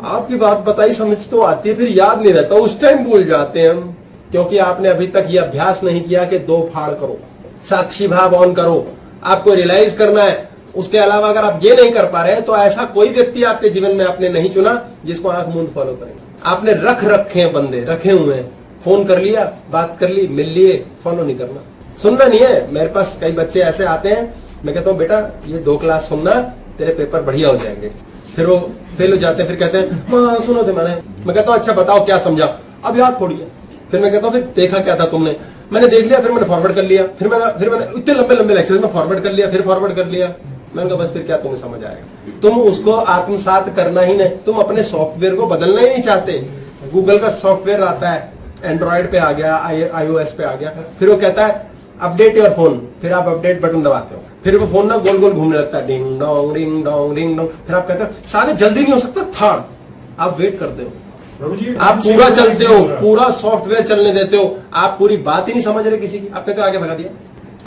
आपकी बात बताई समझ तो आती है, फिर याद नहीं रहता, उस टाइम भूल जाते हैं हम, क्योंकि आपने अभी तक ये अभ्यास नहीं किया कि 2 फाड़ करो, साक्षी भाव ऑन करो, आपको रियलाइज करना है। उसके अलावा अगर आप ये नहीं कर पा रहे हैं तो ऐसा कोई व्यक्ति आपके जीवन में आपने नहीं चुना जिसको आंख मूंद फॉलो करेंगे। आपने रखे हैं बंदे, रखे हुए हैं, फोन कर लिया, बात कर ली, मिल लिए, फॉलो नहीं करना, सुनना नहीं है। मेरे पास कई बच्चे ऐसे आते हैं, मैं कहता हूँ बेटा ये 2 क्लास सुनना, तेरे पेपर बढ़िया हो जाएंगे। फिर वो फेल हो जाते हैं, फिर कहते हैं माँ सुनो थे मैंने। मैं कहता हूँ अच्छा बताओ क्या समझा, अब याद थोड़ी है। फिर मैं कहता हूँ फिर देखा क्या था तुमने, मैंने देख लिया, फिर मैंने फॉरवर्ड कर लिया, फिर मैंने इतने लंबे लेक्चर में फॉरवर्ड कर लिया, फिर फॉरवर्ड कर लिया। मैंने कहा बस फिर क्या तुम्हें समझ आएगा? तुम उसको आत्मसात करना ही नहीं, तुम अपने सॉफ्टवेयर को बदलना ही नहीं चाहते। गूगल का सॉफ्टवेयर आता है, एंड्रॉइड पे आ गया, iOS पे आ गया, फिर वो कहता है अपडेट योर फोन, फिर आप अपडेट बटन दबाते हो, फिर वो फोन ना गोल गोल घूमने लगता है, ding dong ding dong ding dong. फिर आप कहते हो साले जल्दी नहीं हो सकता था, आप वेट करते हो, आप पूरा चलते हो, पूरा सॉफ्टवेयर चलने देते हो, आप पूरी बात ही नहीं समझ रहे किसी की। आप कहते हो आगे भगा दिया,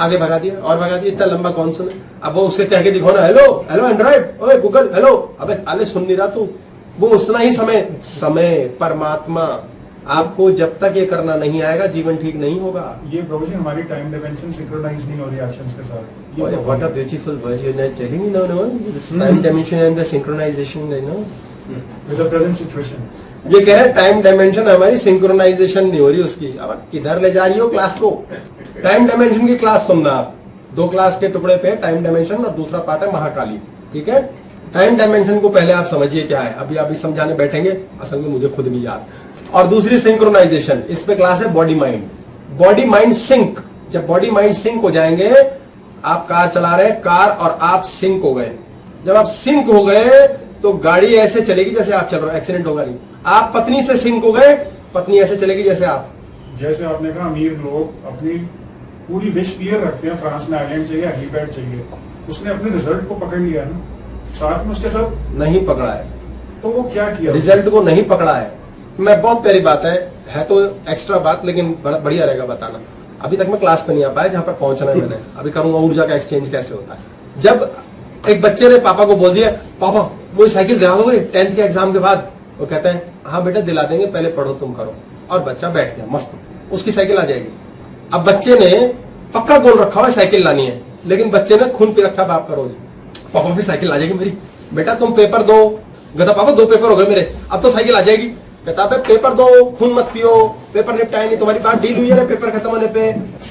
आगे भगा दिया और भगा दिया, इतना लंबा कौन सुने? अब वो उसके कह के दिखो ना, हेलो हेलो एंड्रॉइड, ओए गूगल हेलो, अबे साले सुन नहीं रहा तू। वो उतना ही समय परमात्मा आपको जब तक ये करना नहीं आएगा जीवन ठीक नहीं होगा। ये प्रभु जी हमारी टाइम डायमेंशन सिंक्रोनाइज नहीं हो रही एक्शंस के साथ। ये What a beautiful word you're not telling me, no, this time dimension and the synchronization, you know. with the present situation। ये कह रहे हैं टाइम डायमेंशन हमारी सिंक्रोनाइजेशन नहीं हो रही उसकी। अब आप किधर ले जा रही हो क्लास को? टाइम डायमेंशन की क्लास सुनना आप। 2 क्लास के टुकड़े पे टाइम डायमेंशन और दूसरा पार्ट है महाकाली, ठीक है। टाइम डायमेंशन को पहले आप समझिए क्या है, अभी समझाने बैठेंगे, असल में मुझे खुद नहीं याद। और दूसरी सिंक्रोनाइजेशन, इस पे क्लास है body mind. Body mind sync, जब बॉडी माइंड सिंक हो जाएंगे, आप कार चला रहे हैं, कार और आप सिंक हो गए। जब आप सिंक हो गए तो गाड़ी ऐसे चलेगी जैसे आप चल रहे हो, एक्सीडेंट होगा नहीं। आप पत्नी से सिंक हो गए, पत्नी ऐसे चलेगी जैसे आप। जैसे आपने कहा अमीर लोग अपनी पूरी विश क्लियर रखते हैं, फ्रांस में आइलैंड चाहिए, हेलीपैड चाहिए, उसने अपने रिजल्ट को पकड़ लिया ना, साथ में उसके साथ नहीं पकड़ा है, तो वो क्या किया? रिजल्ट को नहीं पकड़ा है। मैं बहुत प्यारी बात है तो एक्स्ट्रा बात, लेकिन बढ़िया रहेगा बताना। अभी तक मैं क्लास पे नहीं आ पाया जहां पर पहुंचना है मैंने। अभी करूंगा ऊर्जा का एक्सचेंज कैसे होता है। जब एक बच्चे ने पापा को बोल दिया, पापा वो साइकिल दिला दोगे 10th के एग्जाम के बाद? वो कहते हैं हाँ बेटा दिला देंगे, पहले पढ़ो तुम करो। और बच्चा बैठ गया मस्त, उसकी साइकिल आ जाएगी। अब बच्चे ने पक्का गोल रखा हुआ साइकिल लानी है, लेकिन बच्चे ने खून पी रखा बाप का रोज, पापा फिर साइकिल आ जाएगी मेरी। बेटा तुम पेपर दो। कहता पापा 2 पेपर हो गए मेरे, अब तो साइकिल आ जाएगी। कहता पेपर दो, खून मत पियो, पेपर निपटाए नहीं, तुम्हारी बात डील हुई है ना पेपर खत्म होने पे।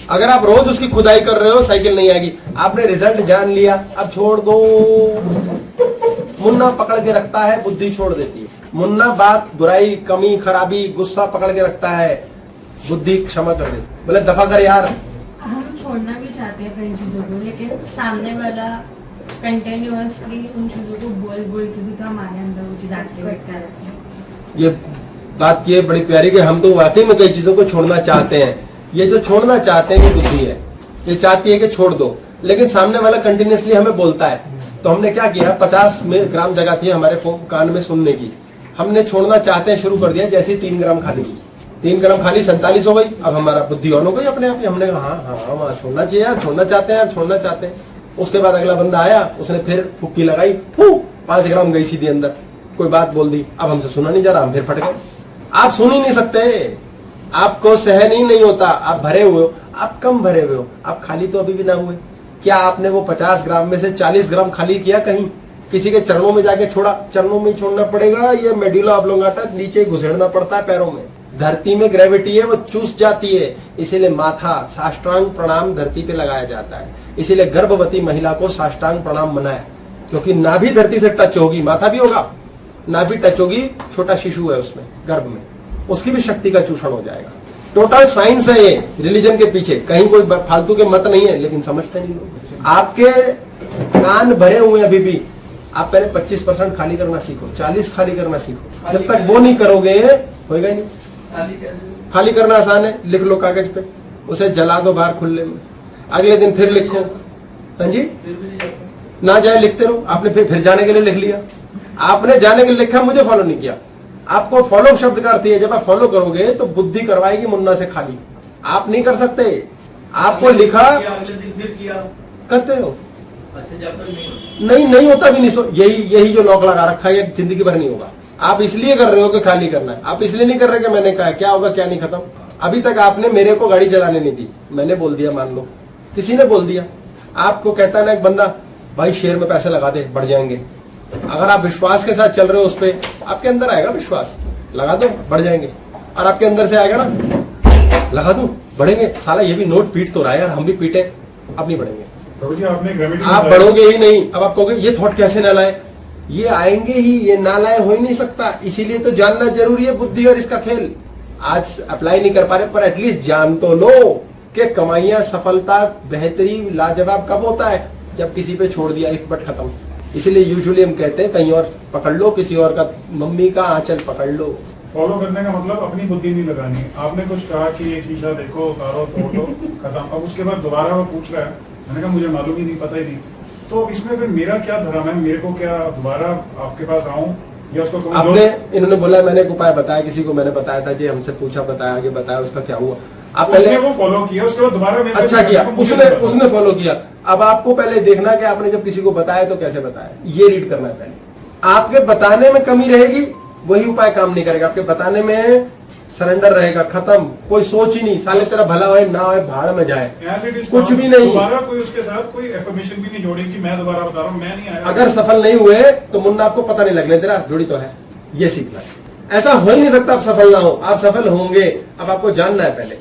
अगर आप रोज उसकी खुदाई कर रहे हो साइकिल नहीं आएगी। आपने रिजल्ट जान लिया, अब छोड़ दो। मुन्ना पकड़ के रखता है, बुद्धि छोड़ देती है। मुन्ना बात, बुराई, कमी, खराबी, गुस्सा पकड़ के रखता है, बुद्धि क्षमा कर देती। बोले दफा कर यार। हम छोड़ना भी चाहते हैं कई चीजों को, लेकिन सामने वाला कंटिन्यूअसली उन चीजों को बोल के भी तो हमारे अंदर वो चीज एक्टिवेट करते हैं। ये बात की है बड़ी प्यारी कि हम तो वाकई में कई चीजों को छोड़ना चाहते हैं। ये जो छोड़ना चाहते हैं ये बुद्धि है, ये चाहती है कि छोड़ दो, लेकिन सामने वाला कंटिन्यूअसली हमें बोलता है। तो हमने क्या किया, 50 ग्राम जगह थी हमारे कान में सुनने की, हमने छोड़ना चाहते हैं शुरू कर दिया। जैसे ही 3 ग्राम खाली, 3 ग्राम खाली 47 हो गई। अब हमारा बुद्धि ऑन हो गई अपने आप ही। हमने कहा हाँ छोड़ना चाहिए यार, छोड़ना चाहते हैं यार, छोड़ना चाहते हैं। उसके बाद अगला बंदा आया, उसने फिर फुक्की लगाई, 5 ग्राम गई सीधी अंदर, कोई बात बोल दी। अब हमसे सुना नहीं जा रहा, हम फिर फट गए। आप सुन ही नहीं सकते, आपको सहन ही नहीं होता। आप भरे हुए हो, आप कम भरे हुए हो, आप खाली तो अभी भी ना हुए। क्या आपने वो 50 ग्राम में से 40 ग्राम खाली किया? कहीं किसी के चरणों में जाके छोड़ा? चरणों में छोड़ना पड़ेगा। ये मेडुला ऑब्लोंगाटा नीचे घुसेड़ना पड़ता है पैरों में। धरती में ग्रेविटी है, वो चूस जाती है, इसीलिए माथा साष्टांग प्रणाम धरती पे लगाया जाता है। इसीलिए गर्भवती महिला को साष्टांग प्रणाम मनाया, क्योंकि नाभि धरती से टच होगी, माथा भी होगा, नाभि टच होगी, छोटा शिशु है उसमें गर्भ में, उसकी भी शक्ति का चूषण हो जाएगा। टोटल साइंस है ये रिलीजन के पीछे, कहीं कोई फालतू के मत नहीं है, लेकिन समझते नहीं लोग। आपके कान भरे हुए अभी भी, आप पहले 25% खाली करना सीखो, 40 खाली करना सीखो। जब तक वो नहीं करोगे होएगा ही नहीं। खाली करना आसान है, लिख लो कागज पे, उसे जला दो बाहर खुले में, अगले दिन फिर लिखो। हाँ जी, ना जाए लिखते रहो। आपने फिर जाने के लिए लिख लिया, आपने जाने के लिए लिखा, मुझे फॉलो नहीं किया। आपको फॉलो शब्द का अर्थ है, जब आप फॉलो करोगे तो बुद्धि करवाएगी मुन्ना से खाली। आप नहीं कर सकते। आपको लिखा, अगले दिन फिर किया, करते हो, अच्छा जब तक नहीं होता भी नहीं। यही जो लॉक लगा रखा है, जिंदगी भर नहीं होगा। आप इसलिए कर रहे हो कि खाली करना है, आप इसलिए नहीं कर रहे कि मैंने कहा क्या होगा क्या नहीं खत्म। अभी तक आपने मेरे को गाड़ी चलाने नहीं दी, मैंने बोल दिया, मान लो किसी ने बोल दिया। आपको कहता है ना एक बंदा, भाई शेयर में पैसे लगा दे बढ़ जाएंगे। अगर आप विश्वास के साथ चल रहे हो, उस पर आपके अंदर आएगा विश्वास, लगा दो बढ़ जाएंगे। और आपके अंदर से आएगा ना, लगा दो बढ़ेंगे। साला ये भी नोट पीट तो रहा है यार, हम भी पीटे, अब नहीं बढ़ेंगे। जी आपने आप बढ़ोगे ही नहीं। अब आप कहोगे ये थॉट कैसे ना लाए, ये आएंगे ही, ये ना लाए हो ही नहीं सकता। इसीलिए तो जानना जरूरी है बुद्धि और इसका खेल। आज अप्लाई नहीं कर पा रहे, पर एटलीस्ट जान तो लो कि कमाइयां, सफलता, बेहतरी, लाजवाब कब होता है, जब किसी पे छोड़ दिया, इफ बट खत्म। इसलिए यूजुअली हम कहते हैं कहीं और पकड़ लो, किसी और का, मम्मी का आंचल पकड़ लो। फॉलो करने का मतलब अपनी बुद्धि नहीं लगानी। आपने कुछ कहा कि एक शीशा देखो, उतारो, तोड़ दो, खत्म। अब उसके बाद दोबारा वो पूछ रहा है, मैंने कहा मुझे मालूम ही नहीं, पता ही नहीं। तो इसमें फिर मेरा क्या धर्म है? मेरे को क्या दोबारा आपके पास आऊं या उसको कहूं? आपने, इन्होंने बोला मैंने एक उपाय बताया, किसी को मैंने बताया था जी, हमसे पूछा, बताया, आगे बताया, उसका क्या हुआ? आप पहले वो फॉलो किया, उसके बाद दोबारा अच्छा किया, उसने फॉलो किया। अब आपको पहले देखना कि आपने जब किसी को बताया तो कैसे बताया, ये रीड करना है पहले। आपके बताने में कमी रहेगी, वही उपाय काम नहीं करेगा। आपके बताने में सरेंडर रहेगा, खत्म, कोई सोच ही नहीं, साले तेरा भला होए ना होए भाड़ में जाए, As it is कुछ now, भी नहीं। दोबारा कोई उसके साथ कोई एफर्मेशन भी नहीं जोड़ी कि मैं दोबारा बता रहा हूँ मैं नहीं आया। अगर सफल नहीं हुए तो मुन्ना आपको पता नहीं लगने तेरा जुड़ी तो है, ये सीखना है। ऐसा हो ही नहीं सकता आप सफल ना हो, आप सफल होंगे। अब आपको जानना है पहले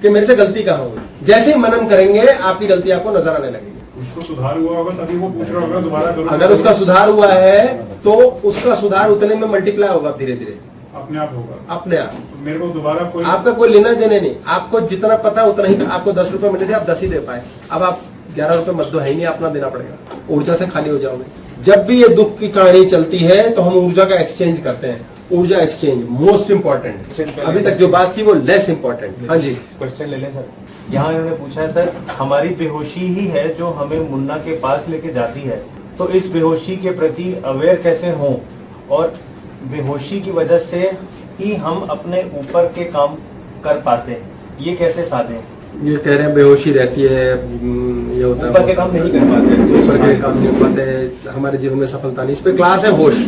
कि मेरे से गलती कहाँ हुई। जैसे ही मनन करेंगे आपकी गलती आपको नजर आने लगेगी। उसको सुधार हुआ होगा तभी वो पूछ रहा होगा दोबारा करो। अगर उसका सुधार हुआ है तो उसका सुधार उतने में मल्टीप्लाई होगा, धीरे धीरे अपने आप होगा। अपने आप। मेरे को दोबारा कोई आपका कोई लेना देने नहीं, आपको जितना पता है उतना ही। आपको 10 रुपए मिले थे, आप 10 ही दे पाए, अब आप 11 रुपए मत दो, है ही नहीं, अपना देना पड़ेगा, ऊर्जा से खाली हो जाओगे। जब भी ये दुख की कहानी चलती है तो हम ऊर्जा का एक्सचेंज करते हैं। ऊर्जा एक्सचेंज मोस्ट इंपॉर्टेंट, अभी तक जो बात की वो लेस इंपॉर्टेंट। हाँ जी, क्वेश्चन ले लें सर। यहाँ इन्होंने पूछा है सर, हमारी बेहोशी ही है जो हमें मुन्ना के पास लेके जाती है, तो इस बेहोशी के प्रति अवेयर कैसे हों और बेहोशी की वजह से ही हम अपने ऊपर के काम कर पाते हैं, ये कैसे साधें? ये कह रहे हैं बेहोशी रहती है, ये होता है ऊपर के काम नहीं कर पाते, ऊपर के काम नहीं हो पाते, हमारे जीवन में सफलता नहीं। इस पे क्लास है होश,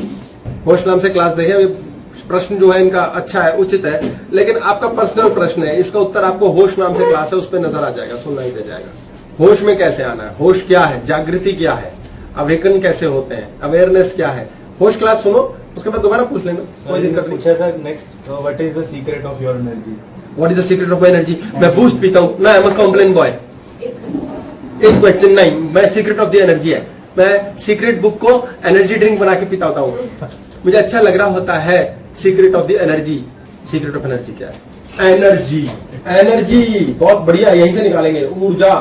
होश नाम से क्लास देखें। प्रश्न जो है इनका अच्छा है, उचित है, लेकिन आपका पर्सनल प्रश्न है, इसका उत्तर आपको होश नाम से क्लास है उस पर नजर आ जाएगा, सुनना ही दे जाएगा। होश में कैसे आना है, होश क्या है, जागृति क्या है, अवेकन कैसे होते हैं, अवेयरनेस क्या है, होश क्लास सुनो, उसके बाद दोबारा पूछ लेना, कोई दिक्कत नहीं। पूछा sir next, what is the secret of your energy? What is the secret of energy? मैं बूस्ट पीता हूँ ना, I am a Complan boy. एक क्वेश्चन नहीं, मैं सीक्रेट ऑफ द एनर्जी है, मैं सीक्रेट बुक को एनर्जी ड्रिंक बना के पीता होता हूँ, मुझे अच्छा लग रहा होता है। Secret of the energy, secret of energy क्या है? एनर्जी, एनर्जी बहुत बढ़िया, यहीं से निकालेंगे, ऊर्जा,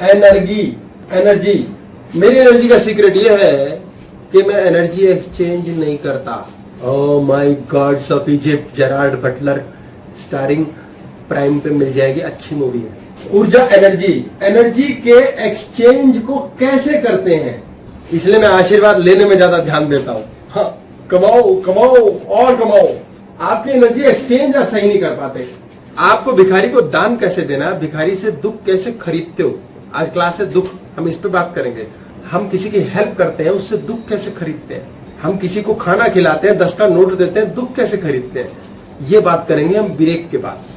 एनर्जी, एनर्जी। मेरी एनर्जी का सीक्रेट ये है कि मैं एनर्जी एक्सचेंज नहीं करता। Oh my God's of Egypt, Gerard Butler starring prime पे मिल जाएगी, अच्छी मूवी है। ऊर्जा, एनर्जी, एनर्जी के एक्सचेंज को कैसे करते हैं, इसलिए मैं आशीर्वाद लेने में ज्यादा ध्यान देता हूं। हाँ, कमाओ कमाओ और कमाओ। आपकी एनर्जी एक्सचेंज आप सही नहीं कर पाते। आपको भिखारी को दान कैसे देना है, भिखारी से दुख कैसे खरीदते हो, आज क्लास है दुख, हम इस पे बात करेंगे। हम किसी की हेल्प करते हैं, उससे दुख कैसे खरीदते हैं। हम किसी को खाना खिलाते हैं, 10 का नोट देते हैं, दुख कैसे खरीदते हैं, ये बात करेंगे हम ब्रेक के बाद।